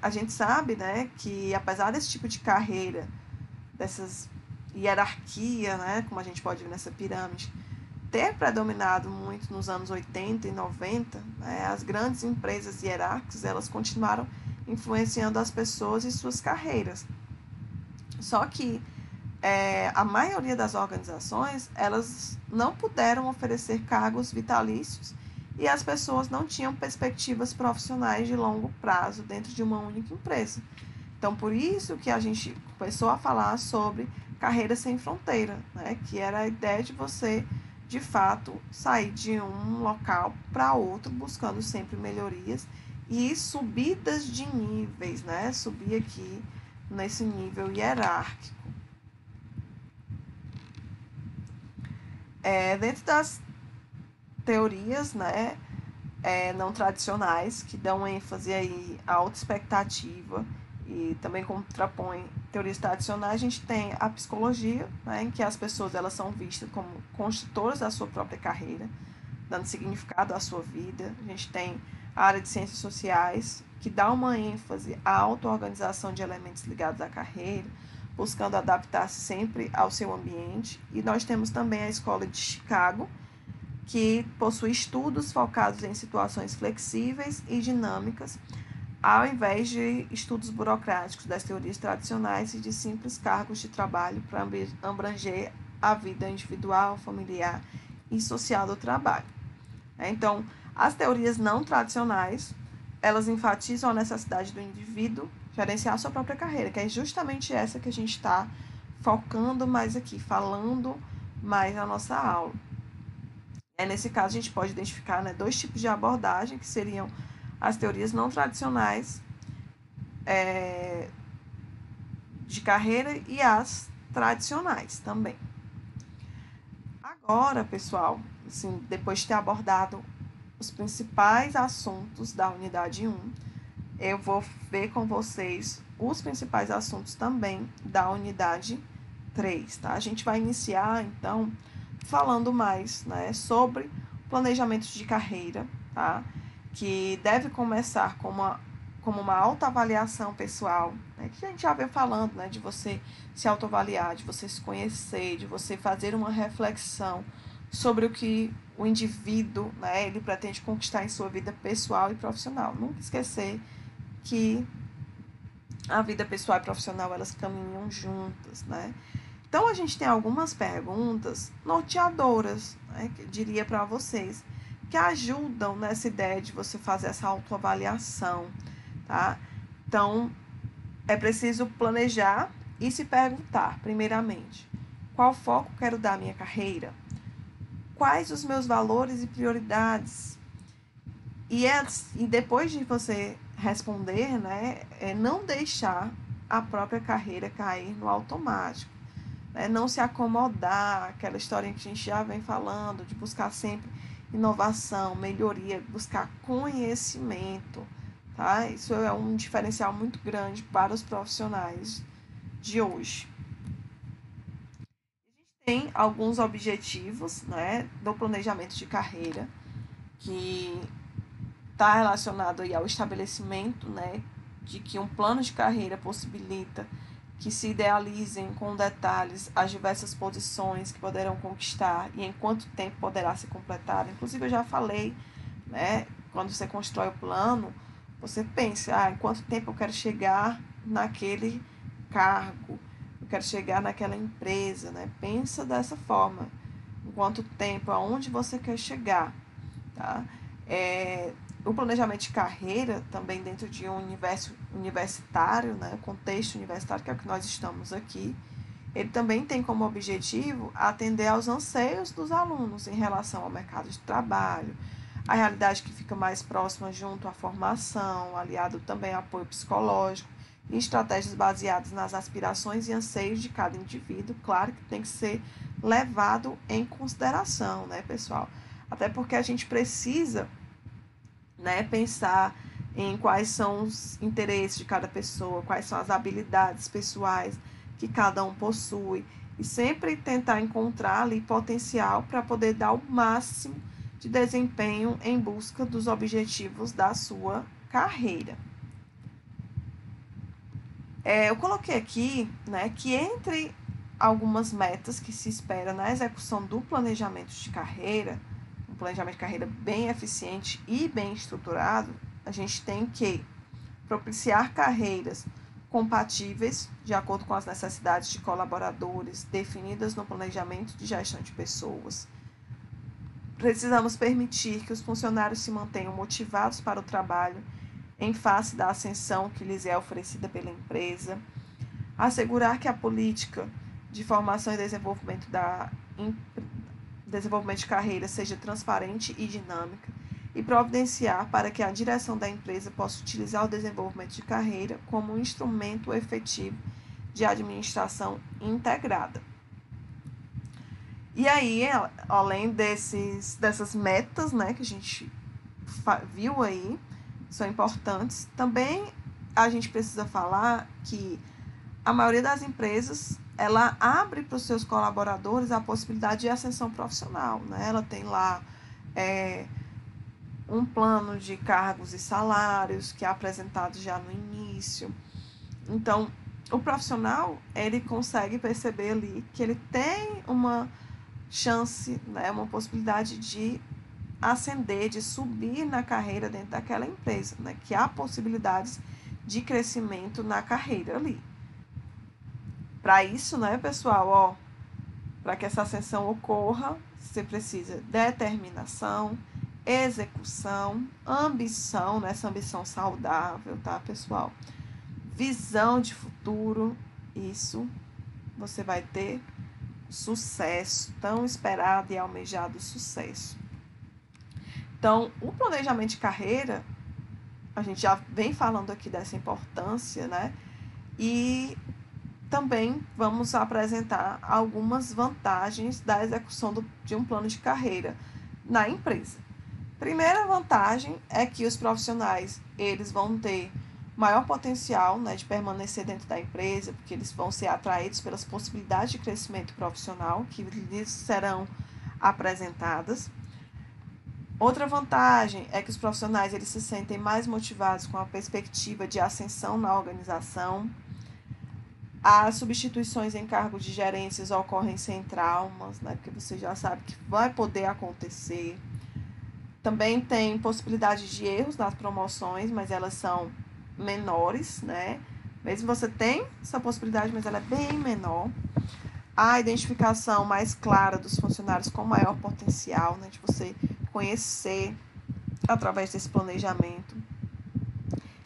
a gente sabe, né, que apesar desse tipo de carreira, dessas hierarquia, né, como a gente pode ver nessa pirâmide, ter predominado muito nos anos 80 e 90, né, as grandes empresas hierárquicas, elas continuaram influenciando as pessoas e suas carreiras. Só que a maioria das organizações, elas não puderam oferecer cargos vitalícios e as pessoas não tinham perspectivas profissionais de longo prazo dentro de uma única empresa. Então, por isso que a gente começou a falar sobre carreira sem fronteira, né? Que era a ideia de você, de fato, sair de um local para outro, buscando sempre melhorias e subidas de níveis, né? Subir aqui nesse nível hierárquico. Dentro das teorias, né, não tradicionais, que dão ênfase aí à alta expectativa e também contrapõem teorias tradicionais, a gente tem a psicologia, né, em que as pessoas elas são vistas como construtoras da sua própria carreira, dando significado à sua vida. A gente tem a área de ciências sociais, que dá uma ênfase à auto-organização de elementos ligados à carreira, buscando adaptar-se sempre ao seu ambiente. E nós temos também a Escola de Chicago, que possui estudos focados em situações flexíveis e dinâmicas, ao invés de estudos burocráticos das teorias tradicionais e de simples cargos de trabalho para abranger a vida individual, familiar e social do trabalho. Então, as teorias não tradicionais, elas enfatizam a necessidade do indivíduo gerenciar a sua própria carreira, que é justamente essa que a gente está focando mais aqui, falando mais na nossa aula. Nesse caso, a gente pode identificar, né, dois tipos de abordagem, que seriam as teorias não tradicionais de carreira e as tradicionais também. Agora, pessoal, assim, depois de ter abordado os principais assuntos da unidade 1, eu vou ver com vocês os principais assuntos também da unidade 3, tá? A gente vai iniciar, então, falando mais, né, sobre planejamento de carreira, tá? Que deve começar como uma autoavaliação pessoal, né? Que a gente já vem falando, né, de você se autoavaliar, de você se conhecer, de você fazer uma reflexão sobre o que o indivíduo, né, ele pretende conquistar em sua vida pessoal e profissional. Nunca esquecer que a vida pessoal e profissional, elas caminham juntas, né? Então, a gente tem algumas perguntas norteadoras, né, que eu diria para vocês, que ajudam nessa ideia de você fazer essa autoavaliação, tá? Então, é preciso planejar e se perguntar, primeiramente, qual foco quero dar à minha carreira? Quais os meus valores e prioridades? E depois de você responder, né, não deixar a própria carreira cair no automático. Não se acomodar, aquela historinha que a gente já vem falando, de buscar sempre inovação, melhoria, buscar conhecimento, tá? Isso é um diferencial muito grande para os profissionais de hoje. Tem alguns objetivos, né, do planejamento de carreira, que está relacionado aí ao estabelecimento, né, de que um plano de carreira possibilita que se idealizem com detalhes as diversas posições que poderão conquistar e em quanto tempo poderá ser completado. Inclusive, eu já falei, né, quando você constrói o plano, você pensa, em quanto tempo eu quero chegar naquele cargo, eu quero chegar naquela empresa, né? Pensa dessa forma, em quanto tempo, aonde você quer chegar, tá? O planejamento de carreira, também dentro de um universo universitário, né, contexto universitário, que é o que nós estamos aqui, ele também tem como objetivo atender aos anseios dos alunos em relação ao mercado de trabalho, a realidade que fica mais próxima junto à formação, aliado também ao apoio psicológico e estratégias baseadas nas aspirações e anseios de cada indivíduo, claro que tem que ser levado em consideração, né, pessoal? Até porque a gente precisa, né, pensar em quais são os interesses de cada pessoa, quais são as habilidades pessoais que cada um possui e sempre tentar encontrar ali potencial para poder dar o máximo de desempenho em busca dos objetivos da sua carreira. Eu coloquei aqui, né, que entre algumas metas que se espera na execução do planejamento de carreira, um planejamento de carreira bem eficiente e bem estruturado, a gente tem que propiciar carreiras compatíveis de acordo com as necessidades de colaboradores definidas no planejamento de gestão de pessoas. Precisamos permitir que os funcionários se mantenham motivados para o trabalho em face da ascensão que lhes é oferecida pela empresa. Assegurar que a política de formação e desenvolvimento de carreira seja transparente e dinâmica e providenciar para que a direção da empresa possa utilizar o desenvolvimento de carreira como um instrumento efetivo de administração integrada. E aí, além dessas metas, né, que a gente viu aí, são importantes, também a gente precisa falar que a maioria das empresas, ela abre para os seus colaboradores a possibilidade de ascensão profissional, né? Ela tem lá um plano de cargos e salários que é apresentado já no início. Então, o profissional, ele consegue perceber ali que ele tem uma chance, né, uma possibilidade de ascender, de subir na carreira dentro daquela empresa, né, que há possibilidades de crescimento na carreira ali. Para isso, né, pessoal, para que essa ascensão ocorra, você precisa de determinação, execução, ambição, né, essa ambição saudável, tá, pessoal? Visão de futuro, isso você vai ter sucesso, tão esperado e almejado sucesso. Então, o planejamento de carreira, a gente já vem falando aqui dessa importância, né? E também vamos apresentar algumas vantagens da execução de um plano de carreira na empresa. Primeira vantagem é que os profissionais, eles vão ter maior potencial, né, de permanecer dentro da empresa, porque eles vão ser atraídos pelas possibilidades de crescimento profissional que lhes serão apresentadas. Outra vantagem é que os profissionais, eles se sentem mais motivados com a perspectiva de ascensão na organização. As substituições em cargos de gerências ocorrem sem traumas, né, porque você já sabe que vai poder acontecer. Também tem possibilidade de erros nas promoções, mas elas são menores, né? Mesmo você tem essa possibilidade, mas ela é bem menor. A identificação mais clara dos funcionários com maior potencial, né? De você conhecer através desse planejamento.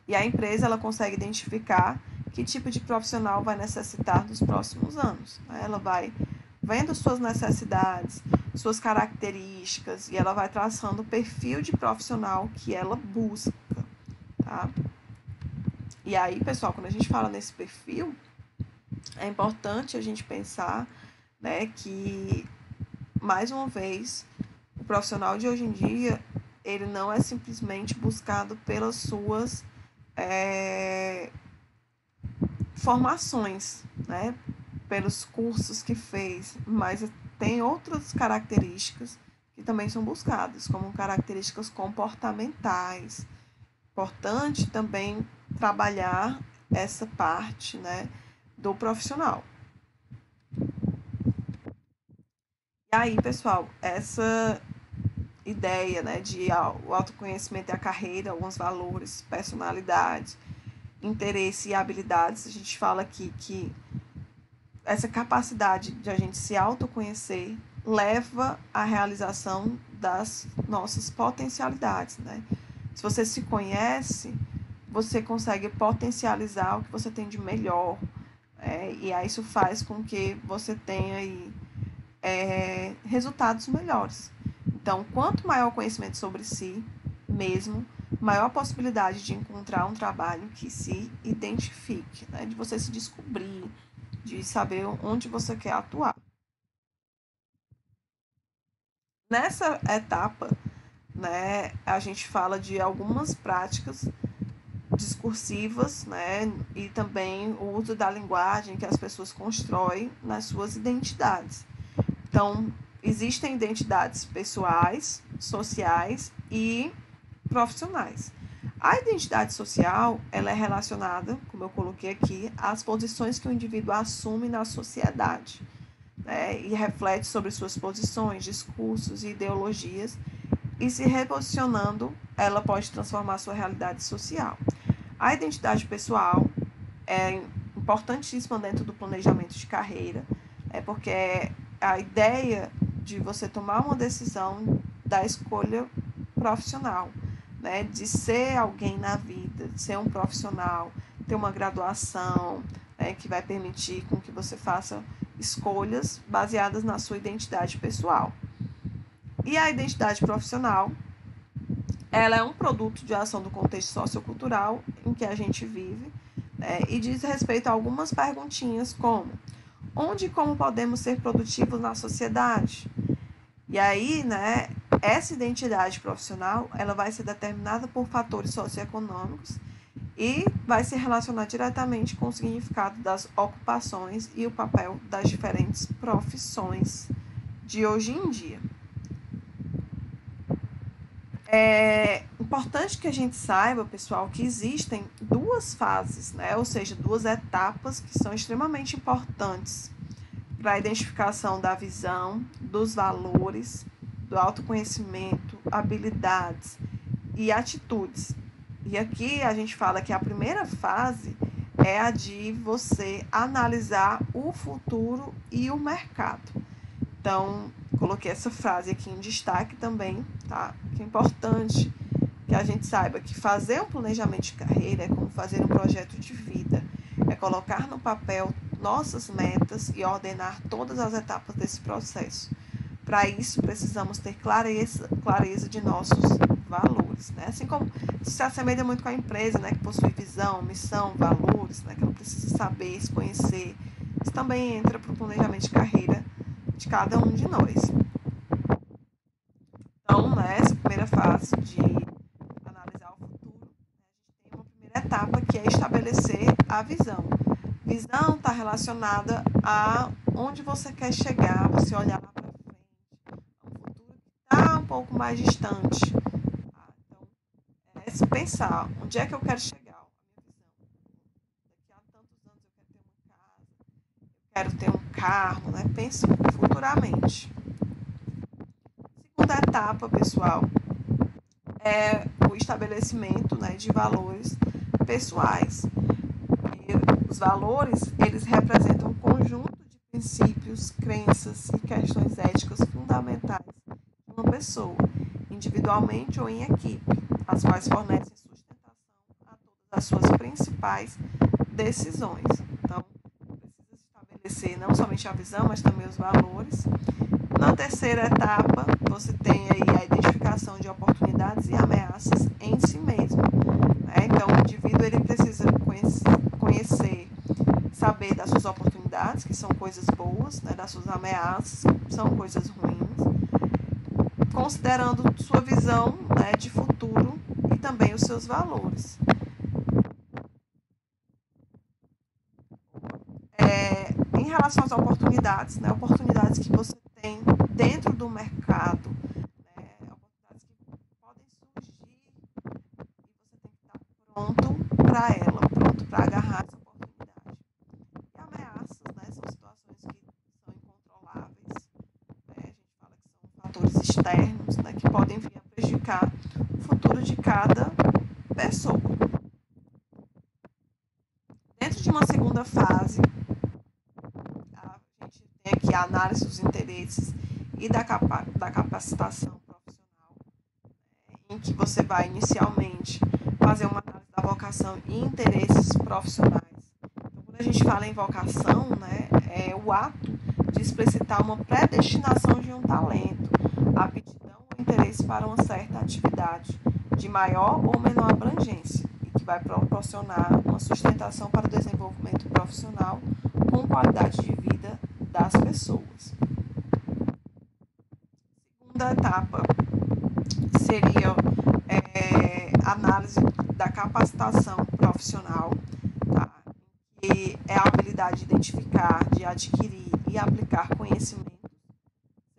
E a empresa, ela consegue identificar que tipo de profissional vai necessitar nos próximos anos. Ela vai vendo suas necessidades, suas características, e ela vai traçando o perfil de profissional que ela busca, tá? E aí, pessoal, quando a gente fala nesse perfil, é importante a gente pensar, né, que, mais uma vez, o profissional de hoje em dia, ele não é simplesmente buscado pelas suas formações, né? pelos cursos que fez, mas tem outras características que também são buscadas, como características comportamentais. Importante também trabalhar essa parte, né, do profissional. E aí, pessoal, essa ideia, né, de o autoconhecimento e a carreira, alguns valores, personalidade, interesse e habilidades, a gente fala aqui que essa capacidade de a gente se autoconhecer leva à realização das nossas potencialidades, né? Se você se conhece, você consegue potencializar o que você tem de melhor, e aí isso faz com que você tenha aí, resultados melhores. Então, quanto maior o conhecimento sobre si mesmo, maior a possibilidade de encontrar um trabalho que se identifique, né? De você se descobrir, de saber onde você quer atuar. Nessa etapa, né, a gente fala de algumas práticas discursivas, né, e também o uso da linguagem que as pessoas constroem nas suas identidades. Então, existem identidades pessoais, sociais e profissionais. A identidade social, ela é relacionada, como eu coloquei aqui, às posições que o indivíduo assume na sociedade, né, e reflete sobre suas posições, discursos e ideologias, e se reposicionando, ela pode transformar sua realidade social. A identidade pessoal é importantíssima dentro do planejamento de carreira, porque é a ideia de você tomar uma decisão da escolha profissional, né, de ser alguém na vida, de ser um profissional, ter uma graduação, né, que vai permitir com que você faça escolhas baseadas na sua identidade pessoal. E a identidade profissional, ela é um produto de ação do contexto sociocultural em que a gente vive, né, e diz respeito a algumas perguntinhas como: onde e como podemos ser produtivos na sociedade? E aí, né, essa identidade profissional, ela vai ser determinada por fatores socioeconômicos e vai se relacionar diretamente com o significado das ocupações e o papel das diferentes profissões de hoje em dia. É importante que a gente saiba, pessoal, que existem duas fases, né? Ou seja, duas etapas que são extremamente importantes para a identificação da visão, dos valores, do autoconhecimento, habilidades e atitudes. E aqui a gente fala que a primeira fase é a de você analisar o futuro e o mercado. Então, coloquei essa frase aqui em destaque também, tá? Que é importante que a gente saiba que fazer um planejamento de carreira é como fazer um projeto de vida. É colocar no papel nossas metas e ordenar todas as etapas desse processo. Para isso, precisamos ter clareza de nossos valores, né? Assim como isso se assemelha muito com a empresa, né? Que possui visão, missão, valores, né? Que ela precisa saber, se conhecer. Isso também entra para o planejamento de carreira de cada um de nós. Então, nessa primeira fase de analisar o futuro, a gente tem uma primeira etapa que é estabelecer a visão. Visão está relacionada a onde você quer chegar, você olhar lá para frente, um futuro que está um pouco mais distante. Tá? Então, é se pensar, onde é que eu quero chegar? A minha visão. Daqui a tantos anos eu quero ter uma casa, eu quero ter um carro, né? Pense futuramente. Segunda etapa, pessoal, é o estabelecimento, né, de valores pessoais. E os valores, eles representam um conjunto de princípios, crenças e questões éticas fundamentais de uma pessoa, individualmente ou em equipe, as quais fornecem sustentação a todas as suas principais decisões. Então, precisa estabelecer não somente a visão, mas também os valores. Na terceira etapa, você tem aí a identificação de oportunidades e ameaças em si mesmo. Né? Então, o indivíduo ele precisa conhecer, saber das suas oportunidades, que são coisas boas, né? Das suas ameaças, que são coisas ruins, considerando sua visão, né, de futuro e também os seus valores. Em relação às oportunidades, né? Oportunidades que você tem dentro do mercado, né? Oportunidades que podem surgir e você tem que estar pronto para ela, pronto para agarrar essa oportunidade. E ameaças, né? São situações que são incontroláveis, né? A gente fala que são fatores externos, né? Que podem vir a prejudicar o futuro de cada pessoa. Dentro de uma segunda fase, a gente tem aqui a análise dos interesses e da capacitação profissional, em que você vai inicialmente fazer uma análise da vocação e interesses profissionais. Então, quando a gente fala em vocação, né, é o ato de explicitar uma predestinação de um talento, aptidão ou interesse para uma certa atividade, de maior ou menor abrangência, e que vai proporcionar uma sustentação para o desenvolvimento profissional com qualidade de vida das pessoas. Segunda etapa seria análise da capacitação profissional, tá? Que é a habilidade de identificar, de adquirir e aplicar conhecimentos,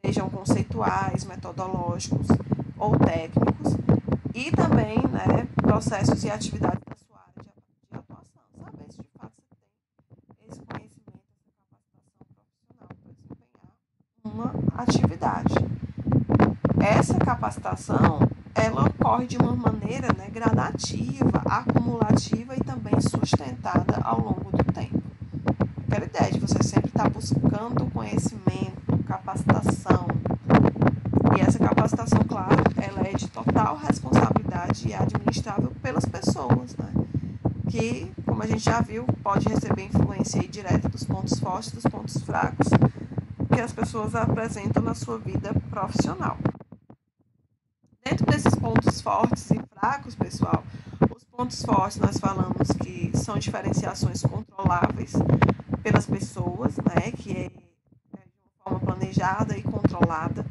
sejam conceituais, metodológicos ou técnicos, e também, né, processos e atividades da sua área de atuação. Saber se de fato você tem esse conhecimento, essa capacitação profissional para desempenhar uma atividade. Essa capacitação, ela ocorre de uma maneira, né, gradativa, acumulativa e também sustentada ao longo do tempo. Aquela ideia de você sempre estar buscando conhecimento, capacitação. E essa capacitação, claro, ela é de total responsabilidade e administrável pelas pessoas, né? Que, como a gente já viu, pode receber influência direta dos pontos fortes, dos pontos fracos que as pessoas apresentam na sua vida profissional. Dentro desses pontos fortes e fracos, pessoal, os pontos fortes nós falamos que são diferenciações controláveis pelas pessoas, né, que é de uma forma planejada e controlada,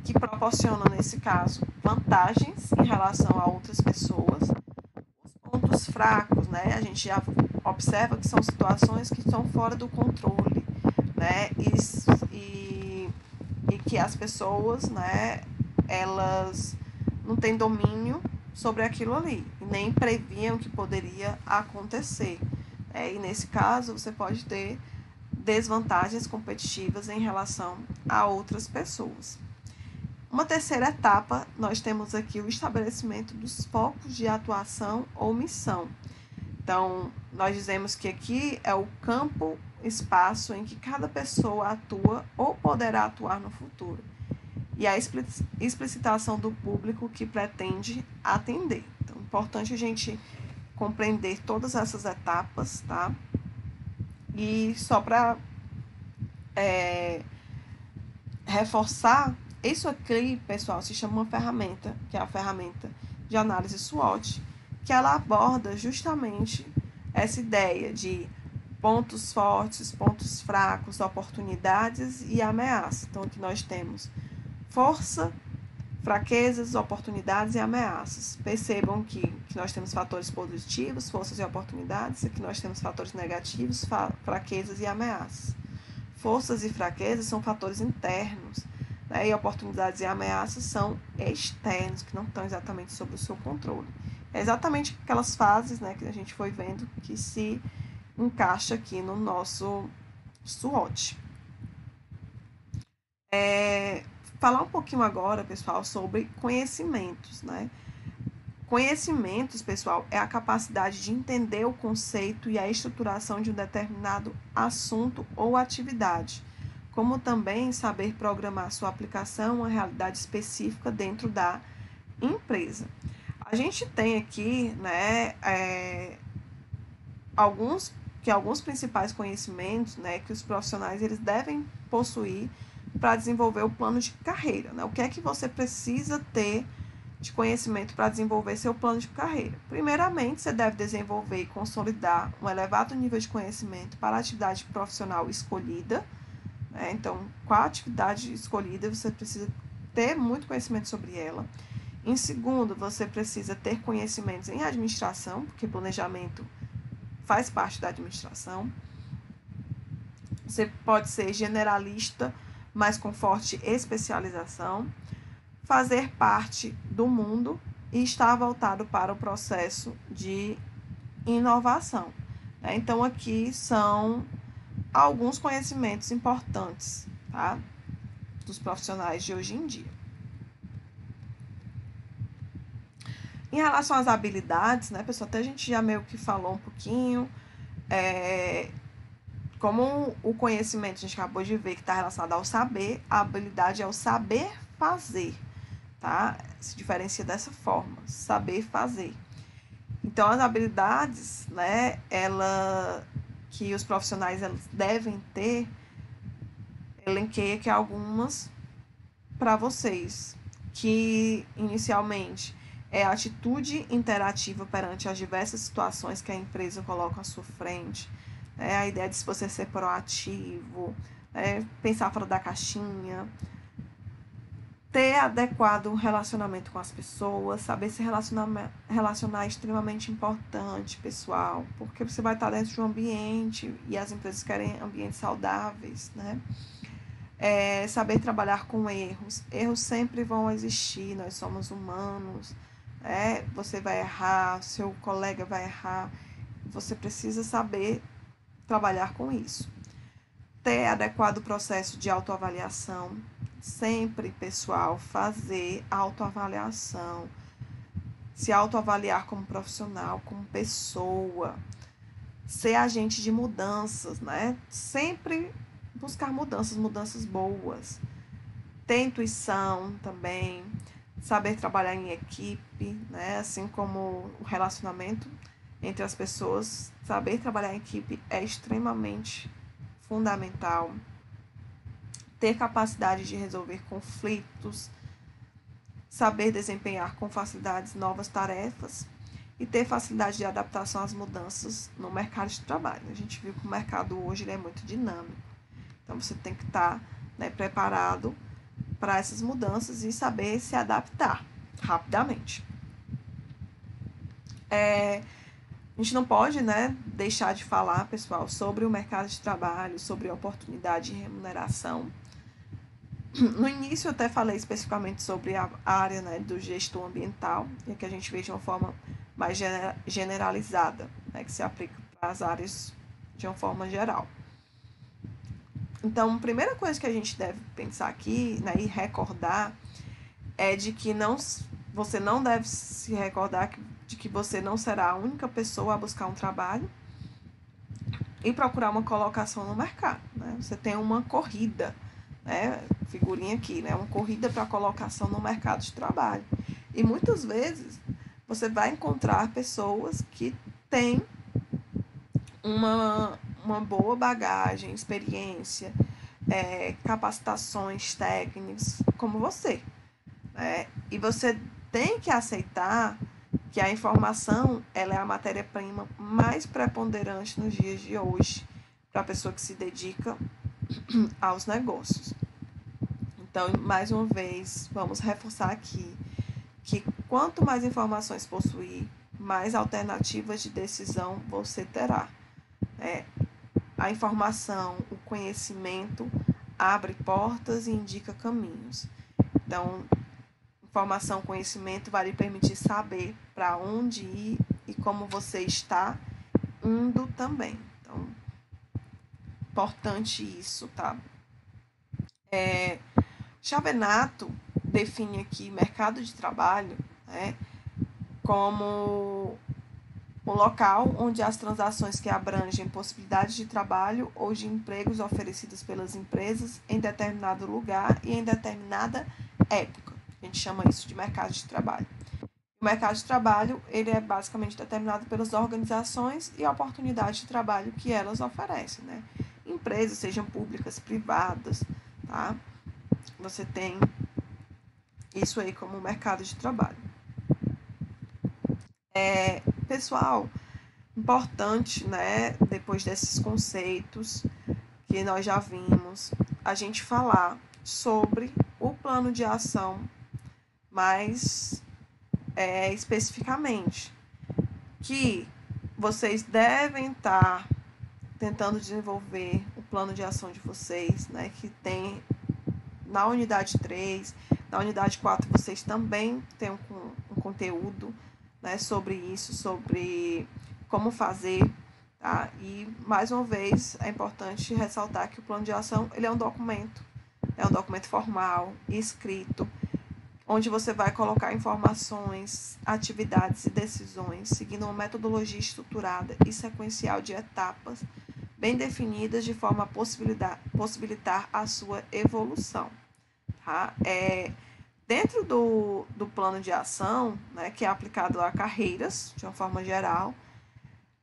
que proporciona, nesse caso, vantagens em relação a outras pessoas. Os pontos fracos, né, a gente já observa que são situações que estão fora do controle, né, e que as pessoas, né, elas não têm domínio sobre aquilo ali, e nem previam que poderia acontecer. E nesse caso, você pode ter desvantagens competitivas em relação a outras pessoas. Uma terceira etapa, nós temos aqui o estabelecimento dos focos de atuação ou missão. Então, nós dizemos que aqui é o campo, espaço em que cada pessoa atua ou poderá atuar no futuro. E a explicitação do público que pretende atender. Então, é importante a gente compreender todas essas etapas, tá? E só para reforçar, isso aqui, pessoal, se chama uma ferramenta, que é a ferramenta de análise SWOT, que ela aborda justamente essa ideia de pontos fortes, pontos fracos, oportunidades e ameaças. Então, aqui nós temos força, fraquezas, oportunidades e ameaças. Percebam que nós temos fatores positivos, forças e oportunidades, aqui nós temos fatores negativos, fraquezas e ameaças. Forças e fraquezas são fatores internos, né? E oportunidades e ameaças são externos, que não estão exatamente sob o seu controle. É exatamente aquelas fases, né, que a gente foi vendo que se encaixa aqui no nosso SWOT. Falar um pouquinho agora, pessoal, sobre conhecimentos, né? Conhecimentos, pessoal, é a capacidade de entender o conceito e a estruturação de um determinado assunto ou atividade, como também saber programar sua aplicação a uma realidade específica dentro da empresa. A gente tem aqui, né, alguns principais conhecimentos, né, que os profissionais eles devem possuir para desenvolver o plano de carreira, né? O que é que você precisa ter de conhecimento para desenvolver seu plano de carreira? Primeiramente, você deve desenvolver e consolidar um elevado nível de conhecimento para a atividade profissional escolhida, né? Então, com a atividade escolhida, você precisa ter muito conhecimento sobre ela. Em segundo, você precisa ter conhecimentos em administração, porque planejamento faz parte da administração. Você pode ser generalista, mas com forte especialização, fazer parte do mundo e estar voltado para o processo de inovação. Então, aqui são alguns conhecimentos importantes, tá? Dos profissionais de hoje em dia. Em relação às habilidades, né, pessoal, até a gente já meio que falou um pouquinho, como o conhecimento a gente acabou de ver que está relacionado ao saber, a habilidade é o saber fazer, tá? Se diferencia dessa forma, saber fazer. Então, as habilidades, né, que os profissionais elas devem ter, elenquei aqui algumas para vocês, que inicialmente é a atitude interativa perante as diversas situações que a empresa coloca à sua frente, a ideia de você ser proativo, pensar fora da caixinha, ter adequado relacionamento com as pessoas, saber se relacionar é extremamente importante, pessoal, porque você vai estar dentro de um ambiente e as empresas querem ambientes saudáveis, né? Saber trabalhar com erros. Erros sempre vão existir, nós somos humanos, você vai errar, seu colega vai errar, você precisa saber trabalhar com isso. Ter adequado processo de autoavaliação. Sempre, pessoal, fazer autoavaliação. Se autoavaliar como profissional, como pessoa. Ser agente de mudanças, né? Sempre buscar mudanças boas. Ter intuição também. Saber trabalhar em equipe, né? Assim como o relacionamento entre as pessoas. Saber trabalhar em equipe é extremamente fundamental. Ter capacidade de resolver conflitos, saber desempenhar com facilidade novas tarefas e ter facilidade de adaptação às mudanças no mercado de trabalho. A gente viu que o mercado hoje ele é muito dinâmico, então você tem que estar, né, preparado para essas mudanças e saber se adaptar rapidamente. A gente não pode, né, deixar de falar, pessoal, sobre o mercado de trabalho, sobre a oportunidade de remuneração. No início eu até falei especificamente sobre a área, né, do gestor ambiental, e que a gente vê de uma forma mais generalizada, né, que se aplica para as áreas de uma forma geral. Então, a primeira coisa que a gente deve pensar aqui, né, e recordar é de que você não deve se recordar de que você não será a única pessoa a buscar um trabalho e procurar uma colocação no mercado, né? Você tem uma corrida, né, figurinha aqui, né, uma corrida para colocação no mercado de trabalho. E muitas vezes você vai encontrar pessoas que têm uma boa bagagem, experiência, capacitações técnicas como você, né? E você tem que aceitar que a informação ela é a matéria-prima mais preponderante nos dias de hoje para a pessoa que se dedica aos negócios. Então, mais uma vez, vamos reforçar aqui que quanto mais informações possuir, mais alternativas de decisão você terá. A informação, o conhecimento abre portas e indica caminhos. Então, informação, conhecimento vai lhe permitir saber para onde ir e como você está indo também. Então, importante isso, tá? Chavenato define aqui mercado de trabalho, né, como o local onde as transações que abrangem possibilidades de trabalho ou de empregos oferecidos pelas empresas em determinado lugar e em determinada época. A gente chama isso de mercado de trabalho. O mercado de trabalho ele é basicamente determinado pelas organizações e a oportunidade de trabalho que elas oferecem, né? Empresas, sejam públicas, privadas, tá? Você tem isso aí como mercado de trabalho. Pessoal, importante, né, depois desses conceitos que nós já vimos, a gente falar sobre o plano de ação mais especificamente, que vocês devem estar tentando desenvolver o plano de ação de vocês, né, que tem na unidade 3, na unidade 4 vocês também têm um conteúdo, né, sobre isso, sobre como fazer, tá? E, mais uma vez, é importante ressaltar que o plano de ação ele é um documento formal, escrito, onde você vai colocar informações, atividades e decisões, seguindo uma metodologia estruturada e sequencial de etapas bem definidas de forma a possibilitar a sua evolução. Tá? Dentro do plano de ação, né, que é aplicado a carreiras, de uma forma geral,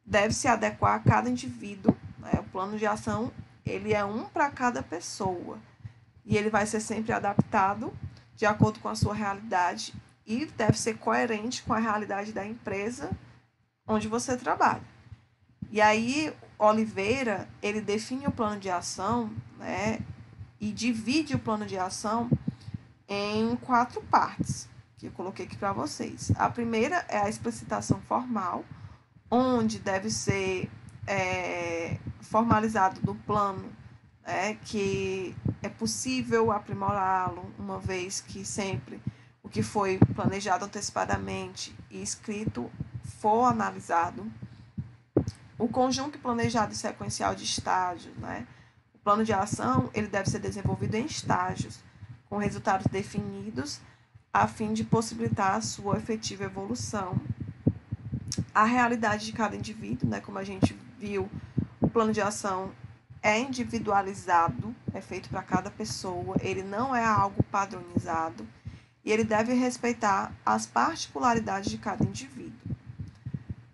deve se adequar a cada indivíduo. Né? O plano de ação ele é um para cada pessoa e ele vai ser sempre adaptado de acordo com a sua realidade e deve ser coerente com a realidade da empresa onde você trabalha. E aí, Oliveira, ele define o plano de ação, né, e divide o plano de ação em 4 partes, que eu coloquei aqui para vocês. A primeira é a explicitação formal, onde deve ser formalizado no plano, que é possível aprimorá-lo, uma vez que sempre o que foi planejado antecipadamente e escrito for analisado. O conjunto planejado e sequencial de estágios, né? O plano de ação ele deve ser desenvolvido em estágios, com resultados definidos, a fim de possibilitar a sua efetiva evolução. A realidade de cada indivíduo, né? Como a gente viu, o plano de ação é individualizado, é feito para cada pessoa, ele não é algo padronizado e ele deve respeitar as particularidades de cada indivíduo.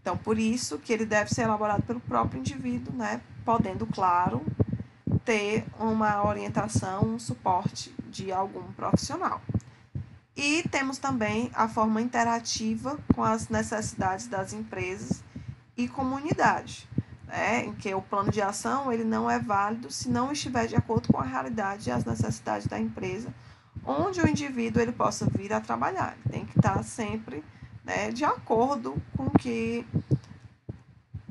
Então, por isso que ele deve ser elaborado pelo próprio indivíduo, né? Podendo, claro, ter uma orientação, um suporte de algum profissional. E temos também a forma interativa com as necessidades das empresas e comunidade, né? Em que o plano de ação ele não é válido se não estiver de acordo com a realidade e as necessidades da empresa, onde o indivíduo ele possa vir a trabalhar. Ele tem que estar sempre, né, de acordo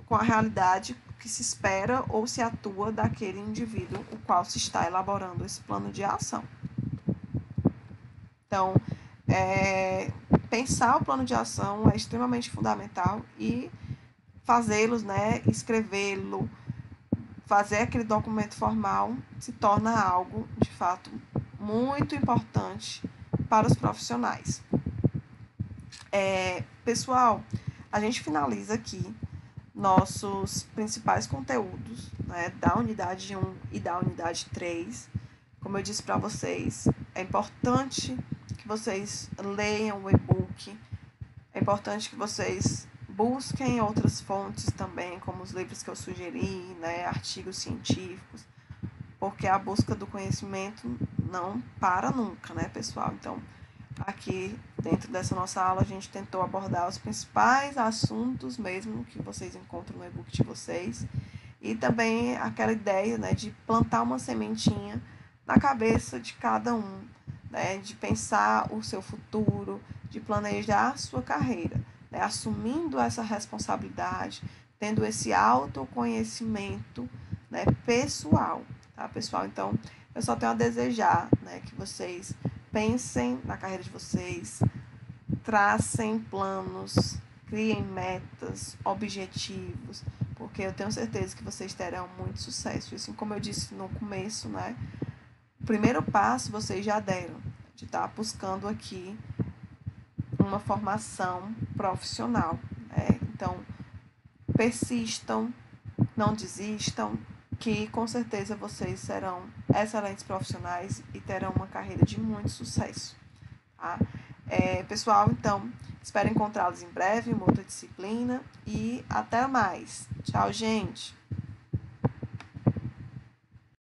com a realidade que se espera ou se atua daquele indivíduo o qual se está elaborando esse plano de ação. Então, pensar o plano de ação é extremamente fundamental e fazê-los, né, escrevê-lo, fazer aquele documento formal se torna algo, de fato, muito importante para os profissionais. Pessoal, a gente finaliza aqui nossos principais conteúdos, né, da unidade 1 e da unidade 3. Como eu disse para vocês, é importante que vocês leiam o e-book, é importante que vocês busquem outras fontes também, como os livros que eu sugeri, né, artigos científicos, porque a busca do conhecimento não para nunca, né, pessoal? Então, aqui dentro dessa nossa aula a gente tentou abordar os principais assuntos mesmo que vocês encontram no e-book de vocês e também aquela ideia, né, de plantar uma sementinha na cabeça de cada um, né, de pensar o seu futuro, de planejar a sua carreira, né, assumindo essa responsabilidade, tendo esse autoconhecimento, né, pessoal, tá, pessoal? Então, eu só tenho a desejar, né, que vocês pensem na carreira de vocês, tracem planos, criem metas, objetivos, porque eu tenho certeza que vocês terão muito sucesso. E assim como eu disse no começo, né? O primeiro passo vocês já deram, de estar buscando aqui uma formação profissional, né? Então, persistam, não desistam, que com certeza vocês serão excelentes profissionais e terão uma carreira de muito sucesso. Tá? Pessoal, então, espero encontrá-los em breve em uma outra disciplina e até mais. Tchau, gente!